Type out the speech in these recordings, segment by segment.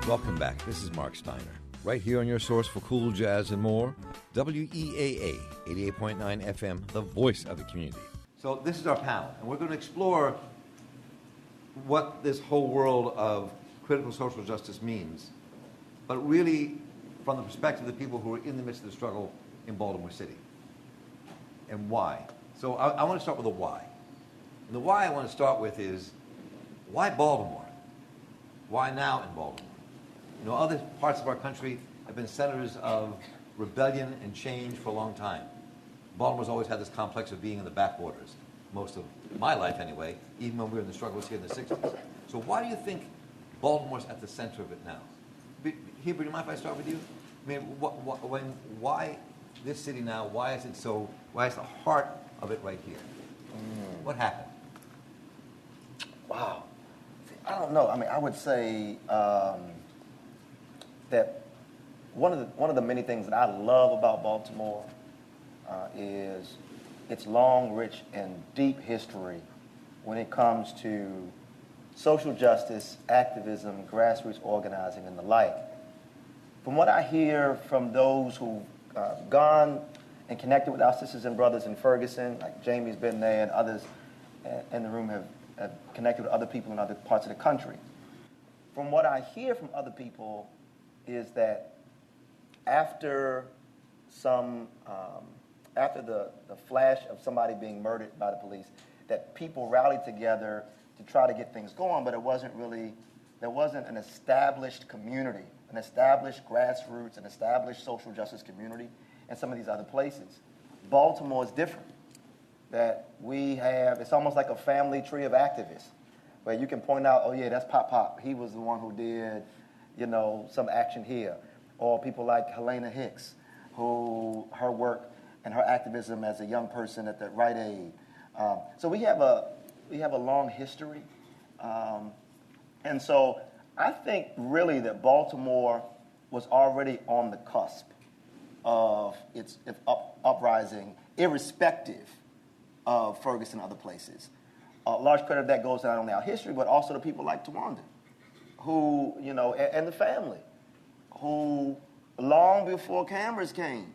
Welcome back. This is Marc Steiner, right here on your source for cool jazz and more, WEAA 88.9 FM, the voice of the community. So this is our panel, and we're going to explore what this whole world of critical social justice means, but really from the perspective of the people who are in the midst of the struggle in Baltimore City, and why. So I want to start with the why. And the why I want to start with is, why Baltimore? Why now in Baltimore? You know, other parts of our country have been centers of rebellion and change for a long time. Baltimore's always had this complex of being in the backwaters, most of my life anyway, even when we were in the struggles here in the 60s. So why do you think Baltimore's at the center of it now? Heber, do you mind if I start with you? I mean, why this city now? Why is the heart of it right here? What happened? Wow. I don't know. I mean, I would say that one of the many things that I love about Baltimore is its long, rich, and deep history when it comes to social justice, activism, grassroots organizing, and the like. From what I hear from those who've gone and connected with our sisters and brothers in Ferguson, like Jamie's been there, and others in the room have connected with other people in other parts of the country. From what I hear from other people is that after the flash of somebody being murdered by the police, that people rallied together to try to get things going, but there wasn't an established community, an established grassroots, an established social justice community in some of these other places. Baltimore is different. That we have, it's almost like a family tree of activists, where you can point out, oh yeah, that's Pop. He was the one who did, some action here. Or people like Helena Hicks, her work and her activism as a young person at the Rite Aid. So we have a long history. And so I think really that Baltimore was already on the cusp of its uprising, irrespective of Ferguson and other places. Large credit of that goes not only our history, but also to people like Tawanda, who, and the family, who long before cameras came,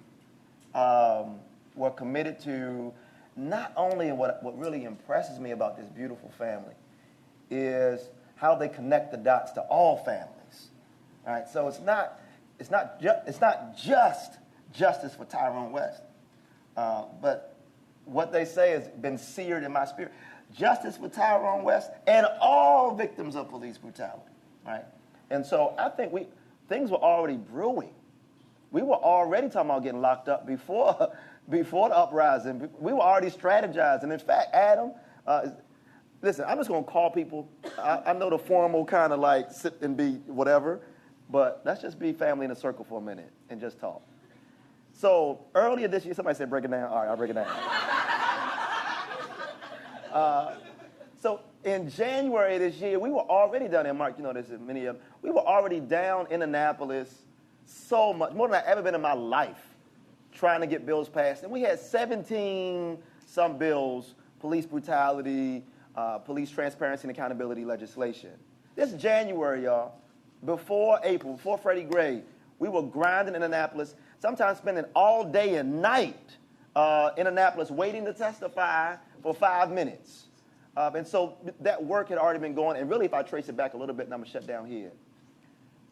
were committed to not only what really impresses me about this beautiful family is how they connect the dots to all families. All right, so it's not just justice for Tyrone West, but what they say has been seared in my spirit. Justice for Tyrone West and all victims of police brutality, right? And so I think things were already brewing. We were already talking about getting locked up before the uprising. We were already strategizing. In fact, Adam, listen, I'm just going to call people. I know the formal kind of like sit and be whatever, but let's just be family in a circle for a minute and just talk. So earlier this year, somebody said break it down. All right, I'll break it down. So in January this year, we were already down there. Mark, you know this, many of them. We were already down in Annapolis so much, more than I've ever been in my life, trying to get bills passed. And we had 17 some bills, police brutality, police transparency and accountability legislation. This January, y'all, before April, before Freddie Gray, we were grinding in Annapolis, sometimes spending all day and night in Annapolis waiting to testify for 5 minutes. And so that work had already been going. And really, if I trace it back a little bit, and I'm going to shut down here.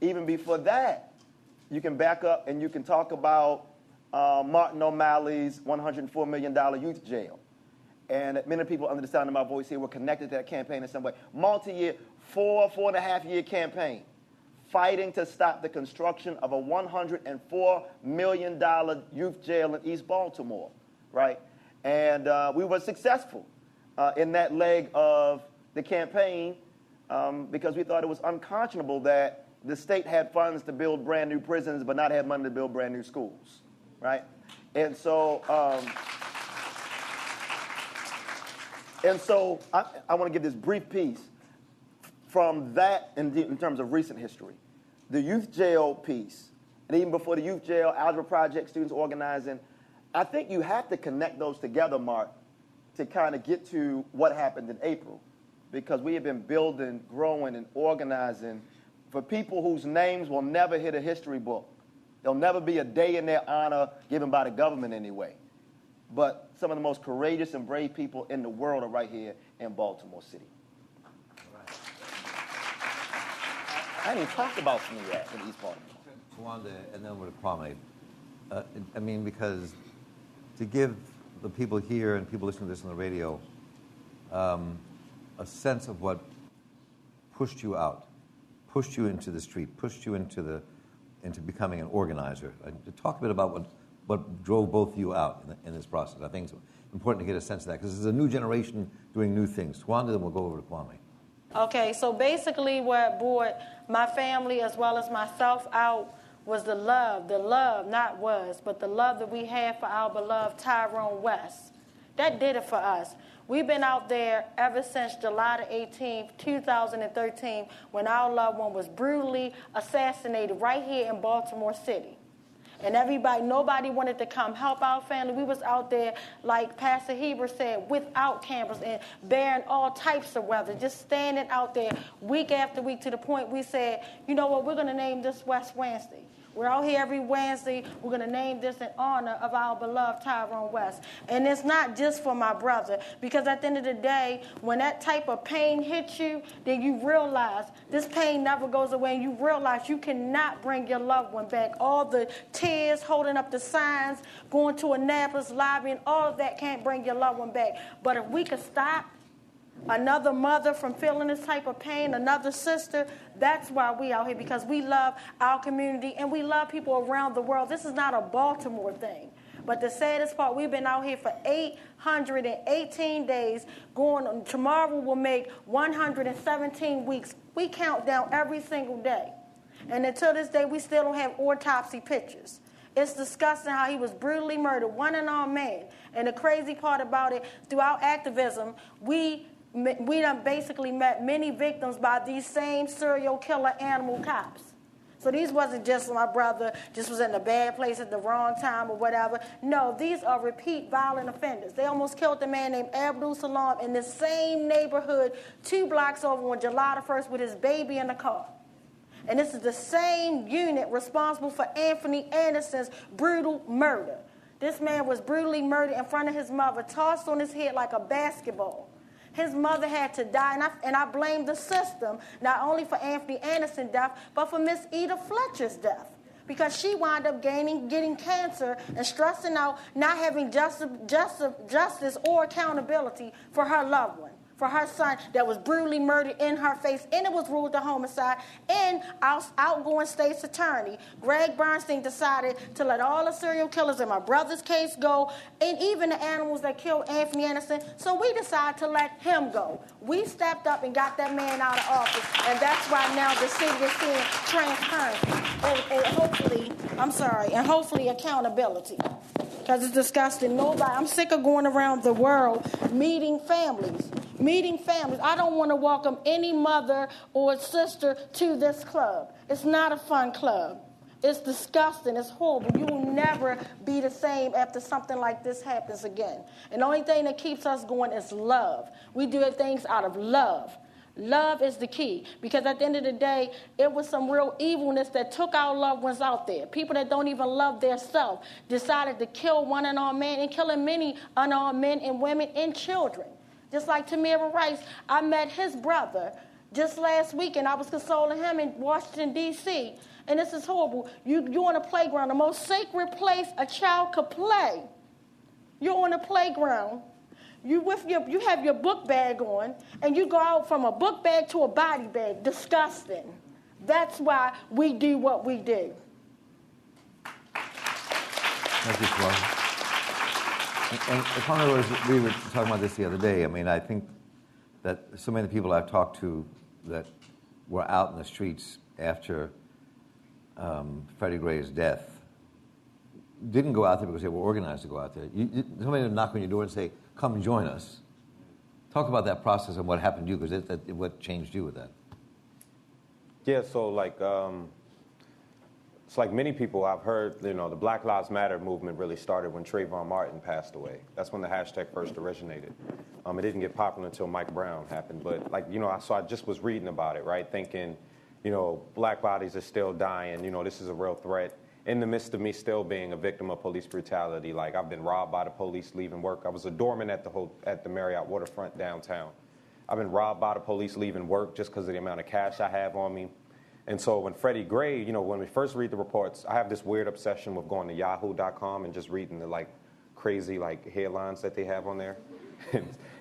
Even before that, you can back up and you can talk about Martin O'Malley's $104 million youth jail. And many people under the sound of my voice here were connected to that campaign in some way. Multi-year, 4.5 year campaign, fighting to stop the construction of a $104 million youth jail in East Baltimore, right? And we were successful in that leg of the campaign because we thought it was unconscionable that the state had funds to build brand new prisons but not have money to build brand new schools, right? And so I want to give this brief piece from that in terms of recent history. The youth jail piece, and even before the youth jail, Algebra Project, students organizing, I think you have to connect those together, Mark, to kind of get to what happened in April. Because we have been building, growing, and organizing for people whose names will never hit a history book. There'll never be a day in their honor given by the government anyway. But some of the most courageous and brave people in the world are right here in Baltimore City. Right. I didn't even talk about SNEAC in East Baltimore. Tawanda, and then with Kwame. I mean, because to give the people here and people listening to this on the radio a sense of what pushed you out, pushed you into the street, pushed you into becoming an organizer. Talk a bit about what drove both of you out in this process. I think it's important to get a sense of that, because there's a new generation doing new things. Tawanda, then we'll go over to Kwame. Okay, so basically what brought my family as well as myself out was the love, not was, but the love that we had for our beloved Tyrone West. That did it for us. We've been out there ever since July the 18th, 2013, when our loved one was brutally assassinated right here in Baltimore City. And nobody wanted to come help our family. We was out there, like Pastor Heber said, without cameras and bearing all types of weather, just standing out there week after week, to the point we said, you know what, we're going to name this West Wednesday. We're out here every Wednesday. We're going to name this in honor of our beloved Tyrone West. And it's not just for my brother, because at the end of the day, when that type of pain hits you, then you realize this pain never goes away, and you realize you cannot bring your loved one back. All the tears, holding up the signs, going to Annapolis, lobbying, all of that can't bring your loved one back. But if we could stop another mother from feeling this type of pain, another sister, that's why we out here, because we love our community and we love people around the world. This is not a Baltimore thing. But the saddest part, we've been out here for 818 days. Tomorrow will make 117 weeks. We count down every single day. And until this day, we still don't have autopsy pictures. It's disgusting how he was brutally murdered, one and all man. And the crazy part about it, through our activism, we done basically met many victims by these same serial killer animal cops. So these wasn't just my brother just was in a bad place at the wrong time or whatever. No, these are repeat violent offenders. They almost killed a man named Abdul Salam in the same neighborhood 2 blocks over on July the 1st with his baby in the car. And this is the same unit responsible for Anthony Anderson's brutal murder. This man was brutally murdered in front of his mother, tossed on his head like a basketball. His mother had to die, and I blame the system, not only for Anthony Anderson's death, but for Miss Eda Fletcher's death, because she wound up getting cancer and stressing out, not having justice or accountability for her loved one, for her son that was brutally murdered in her face, and it was ruled a homicide. And our outgoing state's attorney, Greg Bernstein, decided to let all the serial killers in my brother's case go, and even the animals that killed Anthony Anderson. So we decided to let him go. We stepped up and got that man out of office, and that's why now the city is seeing transparency and hopefully accountability. Because it's disgusting. I'm sick of going around the world meeting families. I don't want to welcome any mother or sister to this club. It's not a fun club. It's disgusting. It's horrible. You will never be the same after something like this happens again. And the only thing that keeps us going is love. We do things out of love. Love is the key, because at the end of the day, it was some real evilness that took our loved ones out there. People that don't even love their self decided to kill one unarmed man and killing many unarmed men and women and children. Just like Tamir Rice, I met his brother just last week, and I was consoling him in Washington, D.C., and this is horrible. You're on a playground, the most sacred place a child could play. You're on a playground. You have your book bag on, and you go out from a book bag to a body bag. Disgusting. That's why we do what we do. Thank you, Kwame. And Kwame Rose, we were talking about this the other day. I mean, I think that so many people I've talked to that were out in the streets after Freddie Gray's death didn't go out there because they were organized to go out there. Somebody would knock on your door and say, "Come join us." Talk about that process and what happened to you, because what changed you with that. Yeah, so it's like many people I've heard, the Black Lives Matter movement really started when Trayvon Martin passed away. That's when the hashtag first originated. It didn't get popular until Mike Brown happened, but so I just was reading about it, right, thinking, black bodies are still dying. This is a real threat. In the midst of me still being a victim of police brutality, like I've been robbed by the police leaving work. I was a doorman at the Marriott Waterfront downtown. I've been robbed by the police leaving work just because of the amount of cash I have on me. And so when Freddie Gray, when we first read the reports, I have this weird obsession with going to yahoo.com and just reading the crazy headlines that they have on there.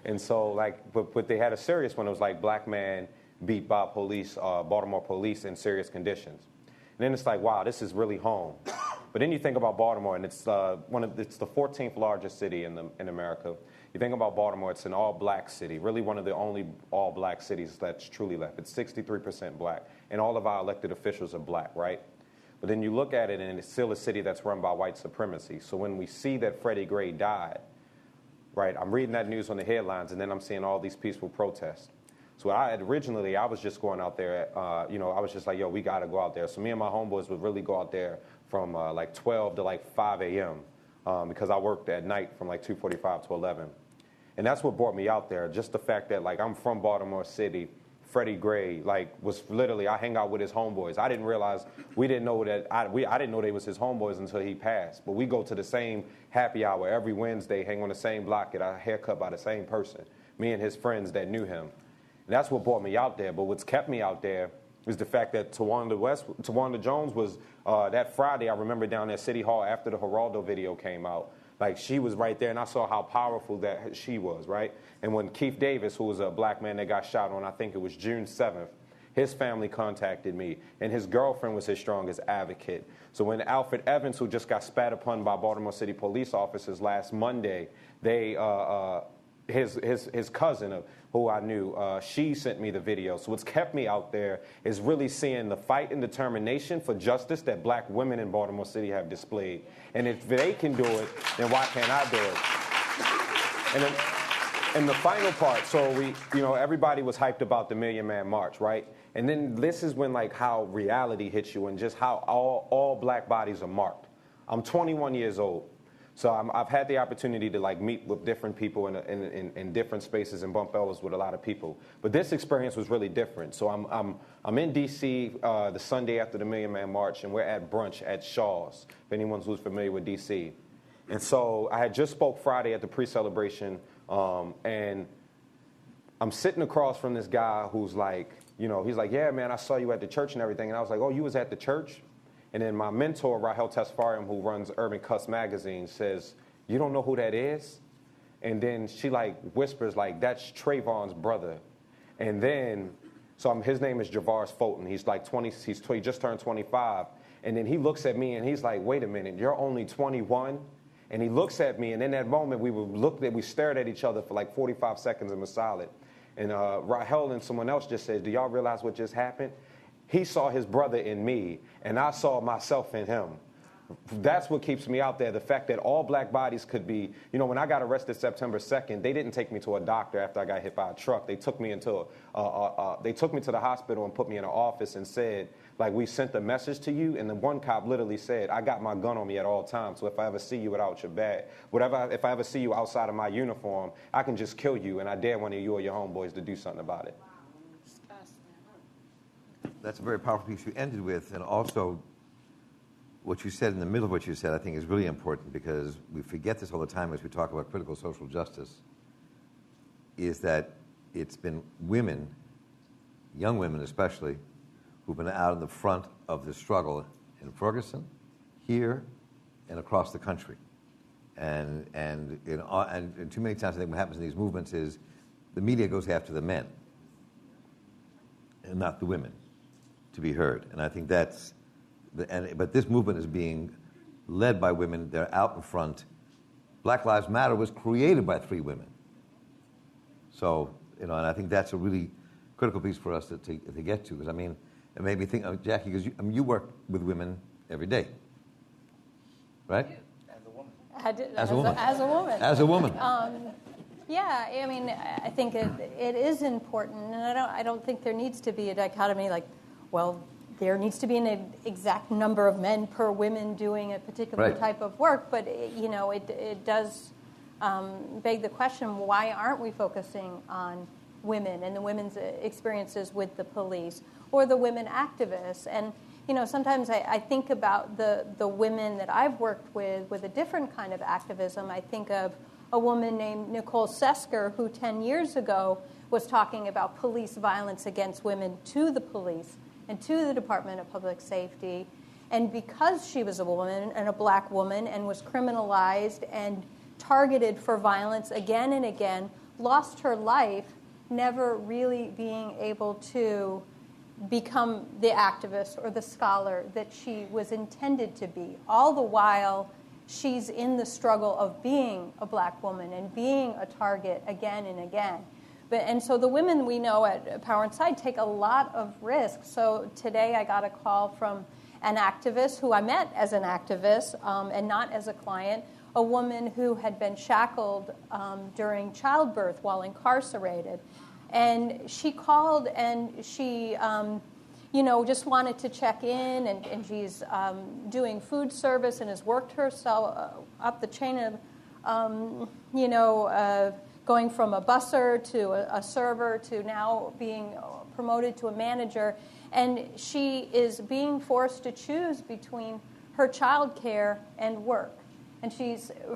and so but they had a serious one. It was black man beat by police, Baltimore police in serious conditions. And then it's wow, this is really home. But then you think about Baltimore, and it's it's the 14th largest city in America. You think about Baltimore, it's an all-black city, really one of the only all-black cities that's truly left. It's 63% black, and all of our elected officials are black, right? But then you look at it, and it's still a city that's run by white supremacy. So when we see that Freddie Gray died, right, I'm reading that news on the headlines, and then I'm seeing all these peaceful protests. So I was just going out there, I was just yo, we got to go out there. So me and my homeboys would really go out there from 12 to 5 a.m. Because I worked at night from 2:45 to 11. And that's what brought me out there, just the fact that I'm from Baltimore City. Freddie Gray was literally, I hang out with his homeboys. I didn't realize, I didn't know they was his homeboys until he passed. But we go to the same happy hour every Wednesday, hang on the same block, get our haircut by the same person, me and his friends that knew him. And that's what brought me out there. But what's kept me out there is the fact that Tawanda Jones was, that Friday, I remember down at City Hall after the Geraldo video came out, she was right there, and I saw how powerful that she was, right? And when Keith Davis, who was a black man that got shot on, I think it was June 7th, his family contacted me, and his girlfriend was his strongest advocate. So when Alfred Evans, who just got spat upon by Baltimore City police officers last Monday, his cousin, who I knew, she sent me the video. So what's kept me out there is really seeing the fight and determination for justice that black women in Baltimore City have displayed. And if they can do it, then why can't I do it? And then, and the final part, so everybody was hyped about the Million Man March, right? And then this is when how reality hits you and just how all black bodies are marked. I'm 21 years old. So I've had the opportunity to meet with different people in different spaces and bump elbows with a lot of people. But this experience was really different. So I'm in D.C. The Sunday after the Million Man March, and we're at brunch at Shaw's, if anyone's who's familiar with D.C. And so I had just spoke Friday at the pre-celebration, and I'm sitting across from this guy who's he's yeah, man, I saw you at the church and everything. And I was oh, you was at the church? And then my mentor, Rahel Tesfariam, who runs Urban Cuss magazine, says, you don't know who that is? And then she whispers that's Trayvon's brother. And then, his name is Javaris Fulton. He's 20, he just turned 25. And then he looks at me and he's wait a minute, you're only 21? And he looks at me, and in that moment we stared at each other for 45 seconds and was silent. And Rahel and someone else just said, do y'all realize what just happened? He saw his brother in me, and I saw myself in him. That's what keeps me out there, the fact that all black bodies could be, when I got arrested September 2nd, they didn't take me to a doctor after I got hit by a truck. They took me to the hospital and put me in an office and said, we sent a message to you, and the one cop literally said, I got my gun on me at all times, so if I ever see you without your badge, if I ever see you outside of my uniform, I can just kill you, and I dare one of you or your homeboys to do something about it. That's a very powerful piece you ended with, and also what you said in the middle of what you said I think is really important, because we forget this all the time as we talk about critical social justice, is that it's been women, young women especially, who've been out in the front of the struggle in Ferguson, here, and across the country. And too many times I think what happens in these movements is the media goes after the men and not the women to be heard. And I think that's, but this movement is being led by women. They're out in front. Black Lives Matter was created by 3 women. So, and I think that's a really critical piece for us to get to, because it made me think, Jackie, because you work with women every day, right? As a woman. As a woman. As a woman. Yeah, I think it is important, and I don't think there needs to be a dichotomy there needs to be an exact number of men per women doing a particular type of work, but it does beg the question, why aren't we focusing on women and the women's experiences with the police, or the women activists. And sometimes I think about the women that I've worked with a different kind of activism. I think of a woman named Nicole Sesker, who 10 years ago was talking about police violence against women to the police and to the Department of Public Safety. And because she was a woman and a black woman and was criminalized and targeted for violence again and again, lost her life, never really being able to become the activist or the scholar that she was intended to be. All the while, she's in the struggle of being a black woman and being a target again and again. And so the women we know at Power Inside take a lot of risks. So today I got a call from an activist who I met as an activist and not as a client, a woman who had been shackled during childbirth while incarcerated. And she called and she, just wanted to check in, and she's doing food service and has worked herself up the chain of, going from a busser to a server to now being promoted to a manager. And she is being forced to choose between her child care and work. And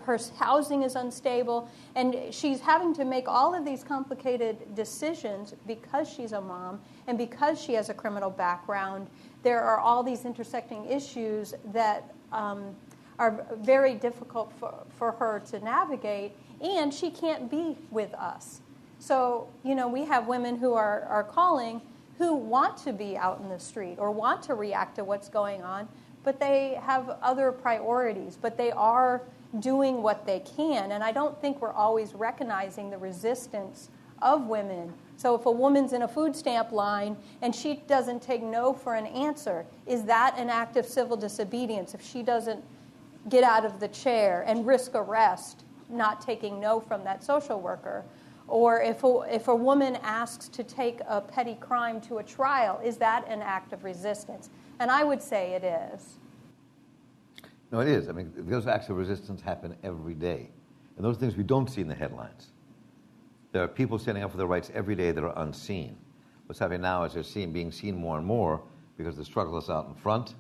her housing is unstable, and she's having to make all of these complicated decisions because she's a mom and because she has a criminal background. There are all these intersecting issues that are very difficult for her to navigate, and she can't be with us. So, we have women who are calling who want to be out in the street or want to react to what's going on, but they have other priorities, but they are doing what they can. And I don't think we're always recognizing the resistance of women. So if a woman's in a food stamp line and she doesn't take no for an answer, is that an act of civil disobedience if she doesn't get out of the chair and risk arrest, not taking no from that social worker? Or if a woman asks to take a petty crime to a trial, is that an act of resistance? And I would say it is. No, it is. I mean, those acts of resistance happen every day. And those things we don't see in the headlines. There are people standing up for their rights every day that are unseen. What's happening now is they're being seen more and more because the struggle is out in front,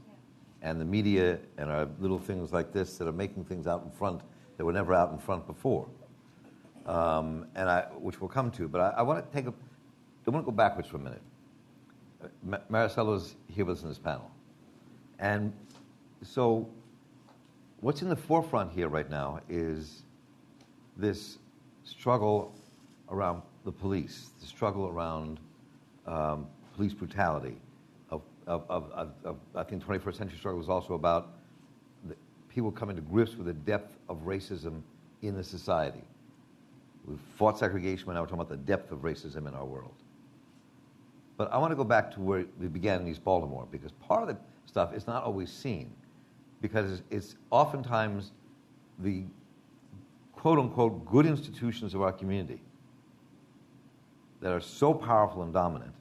and the media and our little things like this that are making things out in front that were never out in front before, which we'll come to. But I want to go backwards for a minute. Maricella's here with us in this panel. And so what's in the forefront here right now is this struggle around the police, the struggle around police brutality. I think 21st century struggle was also about people coming to grips with the depth of racism in the society. We've fought segregation, but now we're talking about the depth of racism in our world. But I want to go back to where we began in East Baltimore, because part of the stuff is not always seen, because it's oftentimes the quote-unquote good institutions of our community that are so powerful and dominant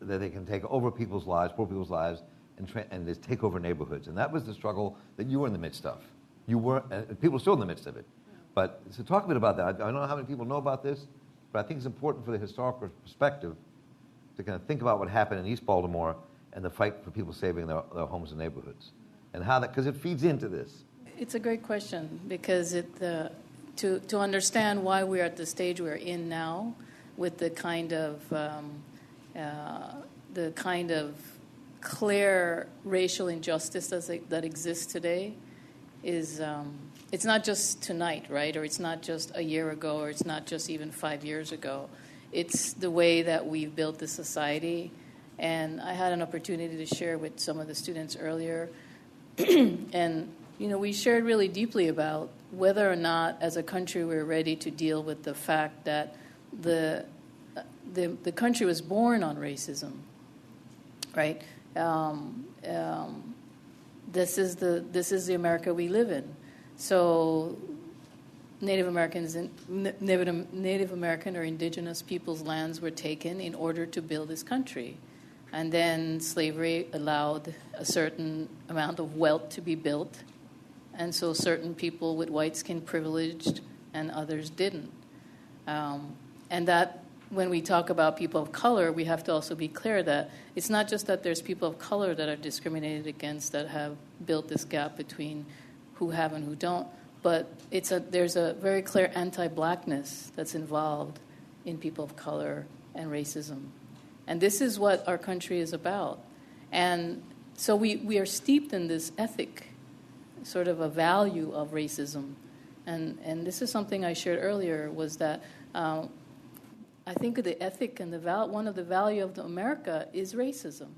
that they can take over people's lives, poor people's lives, and just take over neighborhoods. And that was the struggle that you were in the midst of. You were, and people are still in the midst of it. But so talk a bit about that. I don't know how many people know about this, but I think it's important for the historical perspective to kind of think about what happened in East Baltimore and the fight for people saving their homes and neighborhoods, and how that, because it feeds into this. It's a great question, because to understand why we're at the stage we're in now, with the kind of clear racial injustice that exists today, is it's not just tonight, right? Or it's not just a year ago, or it's not just even 5 years ago. It's the way that we've built this society. And I had an opportunity to share with some of the students earlier. And, we shared really deeply about whether or not, as a country, we're ready to deal with the fact that the country was born on racism, right? This is the America we live in. So Native American or indigenous peoples' lands were taken in order to build this country. And then slavery allowed a certain amount of wealth to be built. And so certain people with white skin privileged and others didn't. And that when we talk about people of color, we have to also be clear that it's not just that there's people of color that are discriminated against that have built this gap between who have and who don't, but there's a very clear anti-blackness that's involved in people of color and racism. And this is what our country is about. And so we are steeped in this ethic, sort of a value of racism. And this is something I shared earlier, was that I think the ethic and one of the value of America is racism.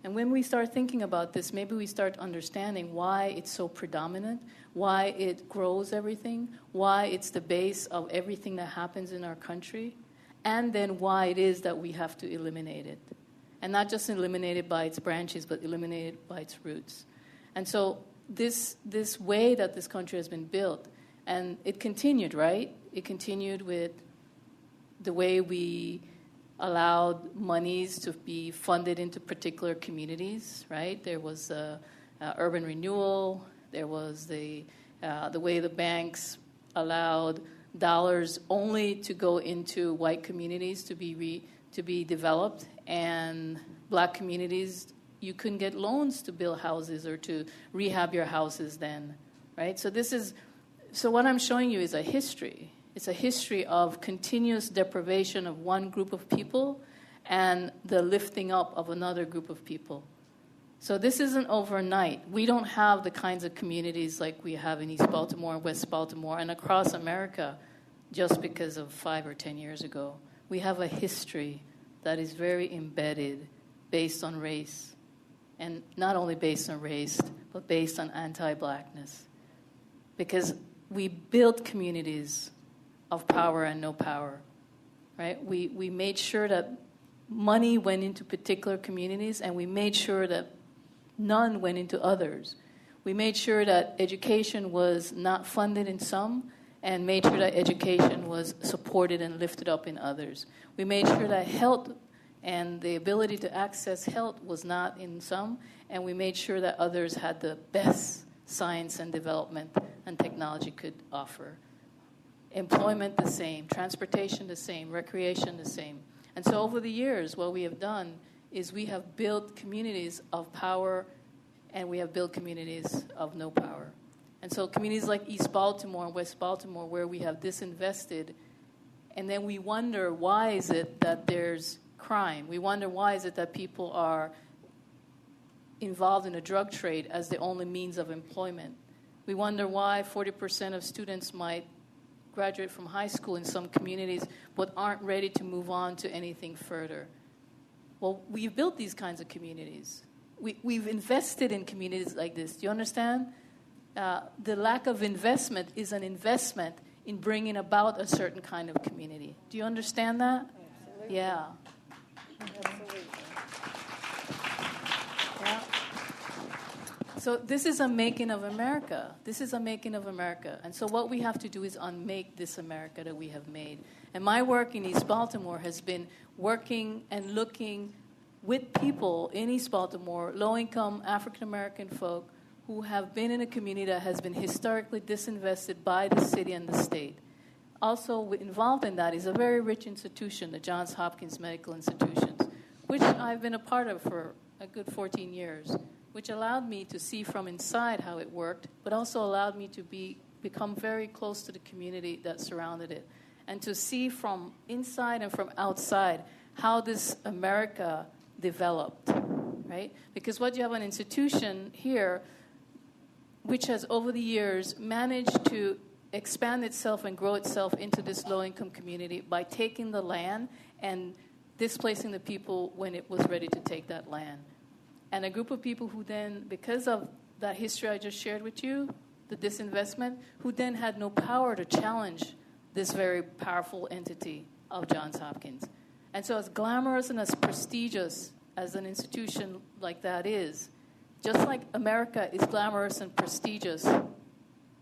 And when we start thinking about this, maybe we start understanding why it's so predominant, why it grows everything, why it's the base of everything that happens in our country, and then why it is that we have to eliminate it. And not just eliminate it by its branches, but eliminate it by its roots. And so this way that this country has been built, and it continued, right? It continued with the way we allowed monies to be funded into particular communities, right? There was urban renewal. There was the way the banks allowed dollars only to go into white communities to be developed, and black communities, you couldn't get loans to build houses or to rehab your houses then, right? So what I'm showing you is a history. It's a history of continuous deprivation of one group of people and the lifting up of another group of people. So this isn't overnight. We don't have the kinds of communities like we have in East Baltimore and West Baltimore and across America just because of 5 or 10 years ago. We have a history that is very embedded based on race, and not only based on race, but based on anti-blackness. Because we built communities of power and no power, right? We made sure that money went into particular communities, and we made sure that none went into others. We made sure that education was not funded in some, and made sure that education was supported and lifted up in others. We made sure that health and the ability to access health was not in some, and we made sure that others had the best science and development and technology could offer. Employment the same, transportation the same, recreation the same. And so over the years, what we have done is we have built communities of power, and we have built communities of no power. And so communities like East Baltimore and West Baltimore, where we have disinvested, and then we wonder, why is it that there's crime? We wonder, why is it that people are involved in a drug trade as the only means of employment? We wonder why 40% of students might graduate from high school in some communities but aren't ready to move on to anything further. Well, we've built these kinds of communities. We've invested in communities like this. Do you understand? The lack of investment is an investment in bringing about a certain kind of community. Do you understand that? Absolutely. Yeah. Absolutely. Yeah. So this is a making of America. This is a making of America. And so what we have to do is unmake this America that we have made. And my work in East Baltimore has been working and looking with people in East Baltimore, low-income African-American folk, who have been in a community that has been historically disinvested by the city and the state. Also involved in that is a very rich institution, the Johns Hopkins Medical Institutions, which I've been a part of for a good 14 years, which allowed me to see from inside how it worked, but also allowed me to become very close to the community that surrounded it, and to see from inside and from outside how this America developed, right? Because what you have an institution here which has over the years managed to expand itself and grow itself into this low-income community by taking the land and displacing the people when it was ready to take that land. And a group of people who then, because of that history I just shared with you, the disinvestment, who then had no power to challenge this very powerful entity of Johns Hopkins. And so as glamorous and as prestigious as an institution like that is, just like America is glamorous and prestigious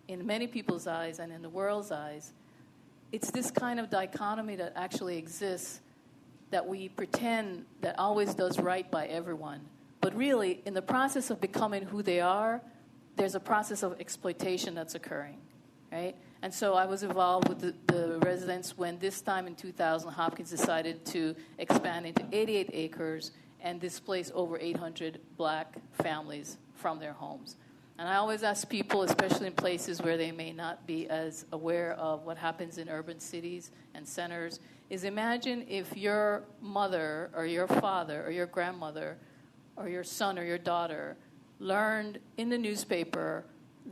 in many people's eyes and in the world's eyes, it's this kind of dichotomy that actually exists that we pretend that always does right by everyone. But really, in the process of becoming who they are, there's a process of exploitation that's occurring. right? And so I was involved with the residents when this time in 2000, Hopkins decided to expand into 88 acres and displace over 800 black families from their homes. And I always ask people, especially in places where they may not be as aware of what happens in urban cities and centers, is imagine if your mother or your father or your grandmother or your son or your daughter learned in the newspaper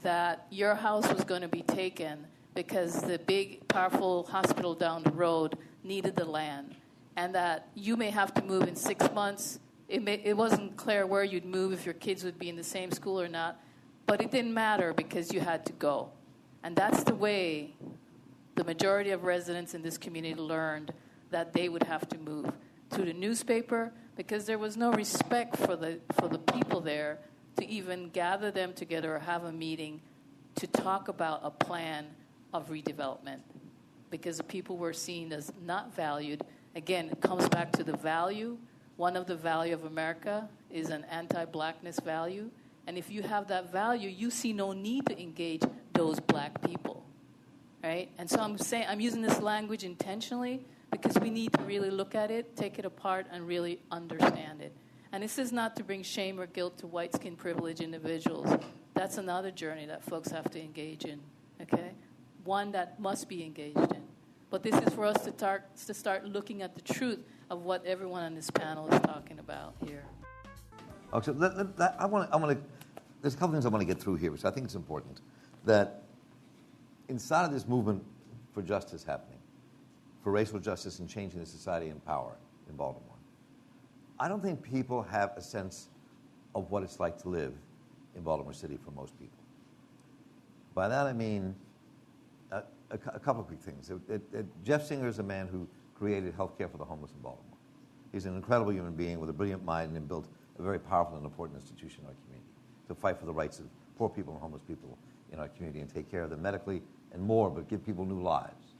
that your house was going to be taken because the big, powerful hospital down the road needed the land, and that you may have to move in 6 months. It wasn't clear where you'd move, if your kids would be in the same school or not, but it didn't matter because you had to go. And that's the way the majority of residents in this community learned that they would have to move, through the newspaper, because there was no respect for the people there to even gather them together or have a meeting to talk about a plan of redevelopment, because the people were seen as not valued. Again, it comes back to the value. One of the value of America is an anti-blackness value. And if you have that value, you see no need to engage those black people, right? And so I'm using this language intentionally because we need to really look at it, take it apart, and really understand it. And this is not to bring shame or guilt to white skin privileged individuals. That's another journey that folks have to engage in, okay? One that must be engaged in. But this is for us to start looking at the truth of what everyone on this panel is talking about here. Okay, so there's a couple things I want to get through here, which I think is important. That inside of this movement for justice happening, for racial justice and changing the society in power in Baltimore, I don't think people have a sense of what it's like to live in Baltimore City for most people. By that I mean a couple of quick things. Jeff Singer is a man who created health care for the homeless in Baltimore. He's an incredible human being with a brilliant mind and built a very powerful and important institution in our community to fight for the rights of poor people and homeless people in our community and take care of them medically and more, but give people new lives.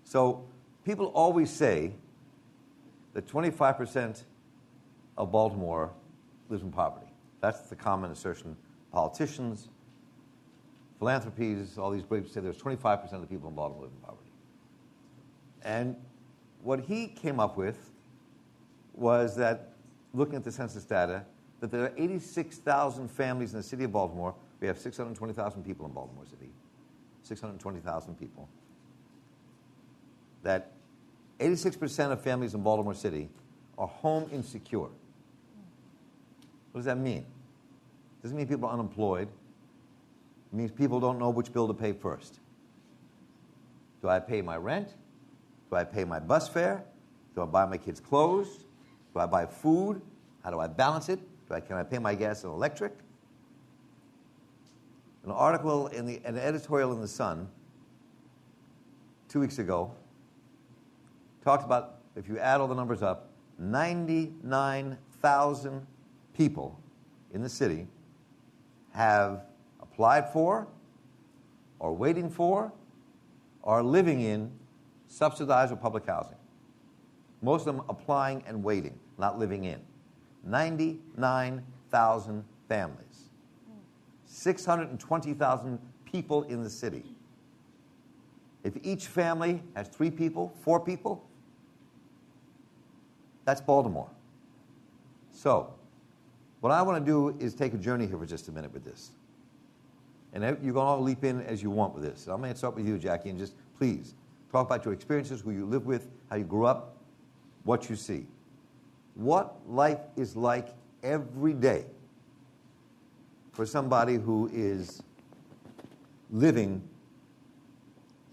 So people always say that 25% of Baltimore lives in poverty. That's the common assertion. Politicians, philanthropies, all these groups say there's 25% of the people in Baltimore live in poverty. And what he came up with was that, looking at the census data, that there are 86,000 families in the city of Baltimore. We have 620,000 people in Baltimore City, 620,000 people. That 86% of families in Baltimore City are home insecure. What does that mean? It doesn't mean people are unemployed. It means people don't know which bill to pay first. Do I pay my rent? Do I pay my bus fare? Do I buy my kids clothes? Do I buy food? How do I balance it? Can I pay my gas and electric? An article an editorial in The Sun 2 weeks ago talked about, if you add all the numbers up, 99,000 people in the city have applied for, or waiting for, or living in subsidized or public housing. Most of them applying and waiting, not living in. 99,000 families. 620,000 people in the city. If each family has 3 people, 4 people, that's Baltimore. So, what I want to do is take a journey here for just a minute with this. And you can all leap in as you want with this. So I'm going to start with you, Jackie, and just please talk about your experiences, who you live with, how you grew up, what you see. What life is like every day for somebody who is living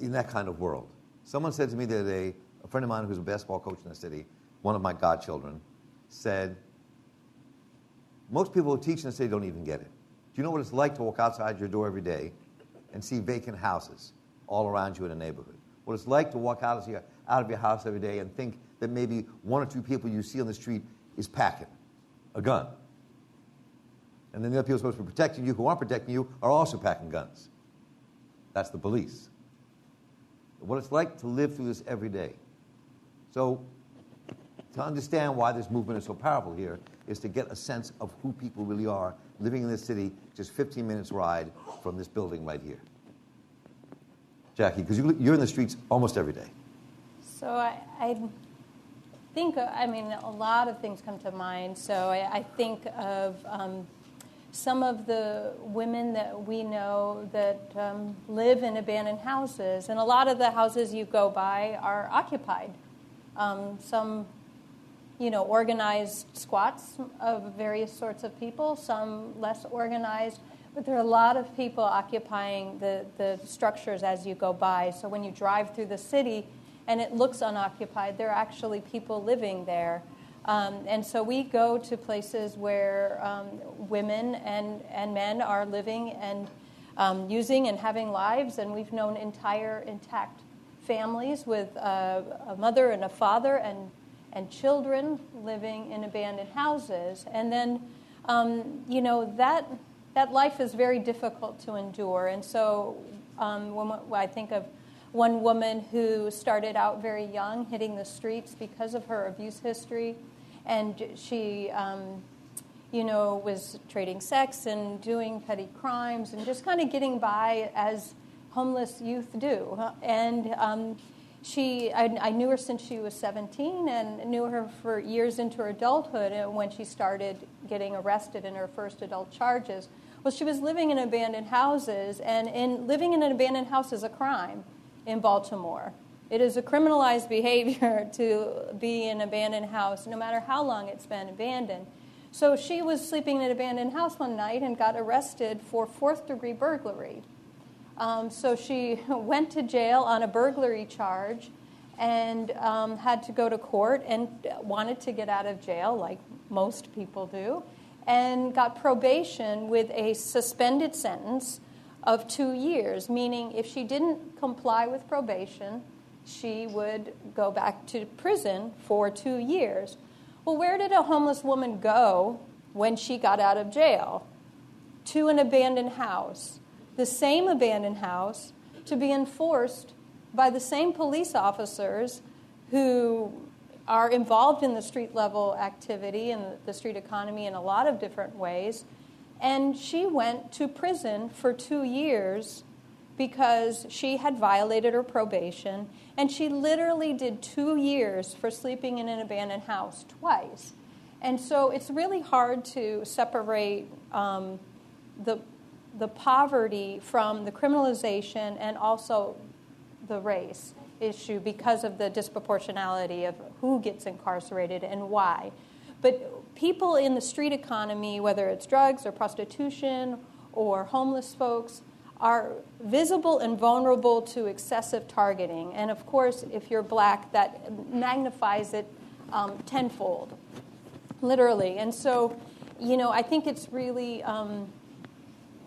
in that kind of world. Someone said to me the other day, a friend of mine who's a basketball coach in the city, one of my godchildren, said, most people who teach in the city don't even get it. Do you know what it's like to walk outside your door every day and see vacant houses all around you in a neighborhood? What it's like to walk out of your house every day and think that maybe 1 or 2 people you see on the street is packing a gun. And then the other people supposed to be protecting you, who aren't protecting you, are also packing guns. That's the police. What it's like to live through this every day. So, to understand why this movement is so powerful here is to get a sense of who people really are living in this city, just 15 minutes ride from this building right here. Jackie, because you're in the streets almost every day. So I think, a lot of things come to mind. So I think of some of the women that we know that live in abandoned houses. And a lot of the houses you go by are occupied. Some, organized squats of various sorts of people, some less organized. But there are a lot of people occupying the structures as you go by. So when you drive through the city and it looks unoccupied, there are actually people living there. And so we go to places where women and men are living and using and having lives. And we've known entire intact families with a mother and a father and children living in abandoned houses. And then, that life is very difficult to endure. And so when I think of one woman who started out very young, hitting the streets because of her abuse history, and she, was trading sex and doing petty crimes and just kind of getting by as homeless youth do. And I knew her since she was 17 and knew her for years into her adulthood when she started getting arrested in her first adult charges. Well, she was living in abandoned houses, and living in an abandoned house is a crime in Baltimore. It is a criminalized behavior to be in an abandoned house, no matter how long it's been abandoned. So she was sleeping in an abandoned house one night and got arrested for fourth-degree burglary. So she went to jail on a burglary charge and had to go to court and wanted to get out of jail, like most people do, and got probation with a suspended sentence of 2 years, meaning if she didn't comply with probation, she would go back to prison for 2 years. Well, where did a homeless woman go when she got out of jail? To an abandoned house. The same abandoned house to be enforced by the same police officers who are involved in the street-level activity and the street economy in a lot of different ways. And she went to prison for 2 years because she had violated her probation, and she literally did 2 years for sleeping in an abandoned house twice. And so it's really hard to separate the poverty from the criminalization and also the race issue because of the disproportionality of who gets incarcerated and why. But people in the street economy, whether it's drugs or prostitution or homeless folks, are visible and vulnerable to excessive targeting. And of course, if you're black, that magnifies it tenfold, literally. And so, I think it's really,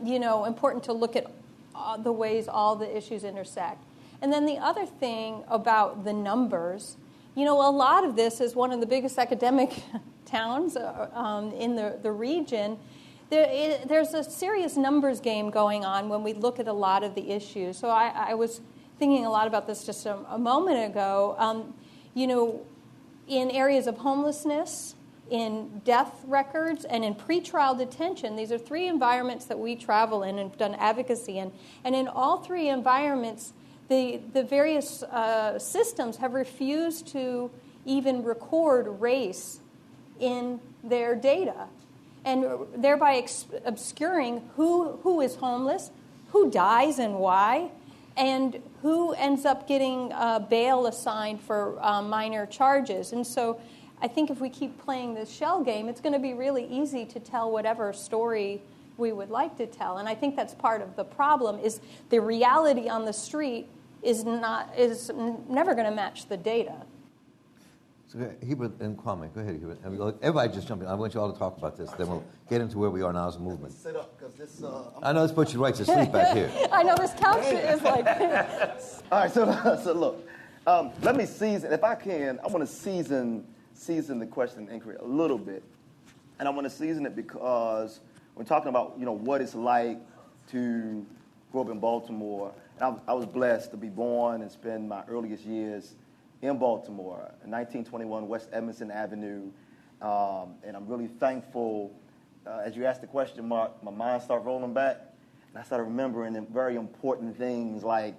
important to look at the ways all the issues intersect. And then the other thing about the numbers, a lot of this is one of the biggest academic towns in the region. There's a serious numbers game going on when we look at a lot of the issues. So I was thinking a lot about this just a moment ago. In areas of homelessness, in death records, and in pretrial detention, these are 3 environments that we travel in and have done advocacy in. And in all 3 environments, the various systems have refused to even record race in their data, and thereby obscuring who is homeless, who dies and why, and who ends up getting bail assigned for minor charges. And so I think if we keep playing this shell game, it's going to be really easy to tell whatever story we would like to tell. And I think that's part of the problem, is the reality on the street is never going to match the data. So Heber and Kwame, go ahead, Heber. Everybody just jump in. I want you all to talk about this. Then we'll get into where we are now as a movement. Sit up, because this... I know this puts you right to sleep back here. I know this couch is like... All right, so look. Let me season, if I can, I want to season the question and inquiry a little bit. And I want to season it because we're talking about, what it's like to grow up in Baltimore. And I was blessed to be born and spend my earliest years in Baltimore, 1921 West Edmondson Avenue. And I'm really thankful. As you asked the question, Mark, my mind started rolling back. And I started remembering very important things like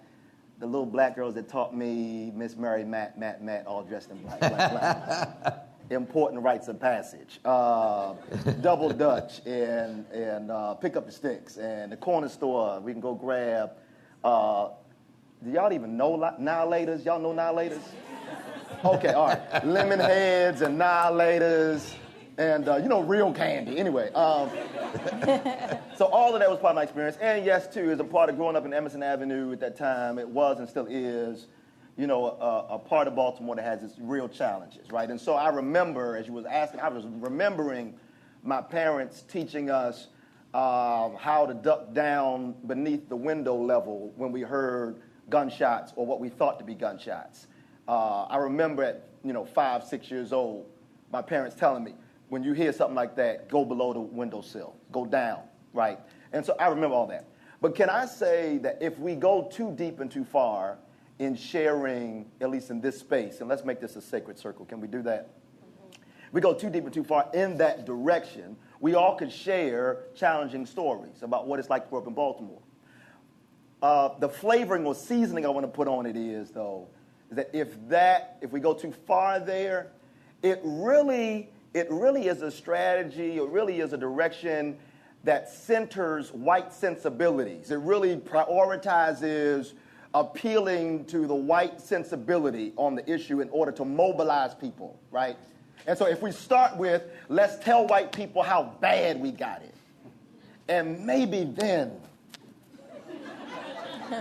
the little black girls that taught me Miss Mary, Matt, all dressed in black. Important rites of passage. Double Dutch and pick up the sticks. And the corner store, we can go grab. Do y'all even know Nihilators? Y'all know Nihilators? Okay, all right. Lemon heads and Nihilators and, real candy. Anyway, so all of that was part of my experience. And yes, too, as a part of growing up in Emerson Avenue at that time, it was and still is, a part of Baltimore that has its real challenges, right? And so I remember, as you was asking, I was remembering my parents teaching us how to duck down beneath the window level when we heard gunshots or what we thought to be gunshots. I remember at 5, 6 years old, my parents telling me, when you hear something like that, go below the windowsill, go down, right? And so I remember all that. But can I say that if we go too deep and too far in sharing, at least in this space, and let's make this a sacred circle, can we do that? We go too deep and too far in that direction, we all could share challenging stories about what it's like to grow up in Baltimore. The flavoring or seasoning I want to put on it is, though, is that if we go too far there, it really is a strategy, it really is a direction that centers white sensibilities. It really prioritizes appealing to the white sensibility on the issue in order to mobilize people, right? And so if we start with, let's tell white people how bad we got it, and maybe then,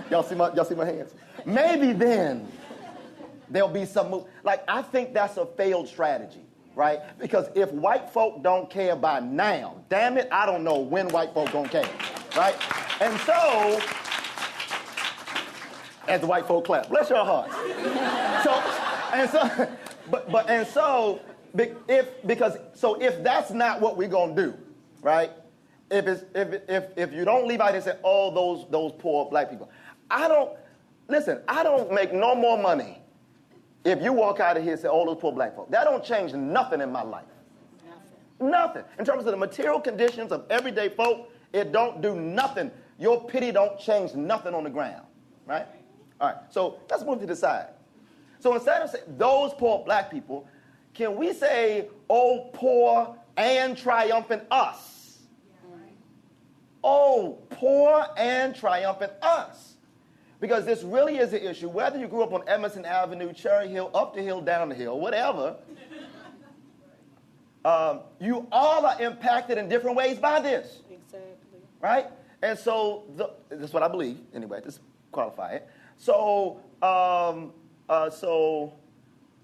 y'all see my hands? Maybe then there'll be some move. Like, I think that's a failed strategy, right? Because if white folk don't care by now, damn it, I don't know when white folk gonna care, right? And so, as the white folk clap, bless your hearts. If that's not what we're gonna do, right? If you don't leave out and say, oh, those poor black people, I don't make no more money if you walk out of here and say, oh, those poor black folk. That don't change nothing in my life. Nothing. In terms of the material conditions of everyday folk, it don't do nothing. Your pity don't change nothing on the ground, right? All right, so let's move to the side. So instead of saying those poor black people, can we say, oh, poor and triumphant us? Oh, poor and triumphant us. Because this really is an issue, whether you grew up on Emerson Avenue, Cherry Hill, up the hill, down the hill, whatever, you all are impacted in different ways by this. Exactly. Right? And so, that's what I believe, anyway, just qualify it. So,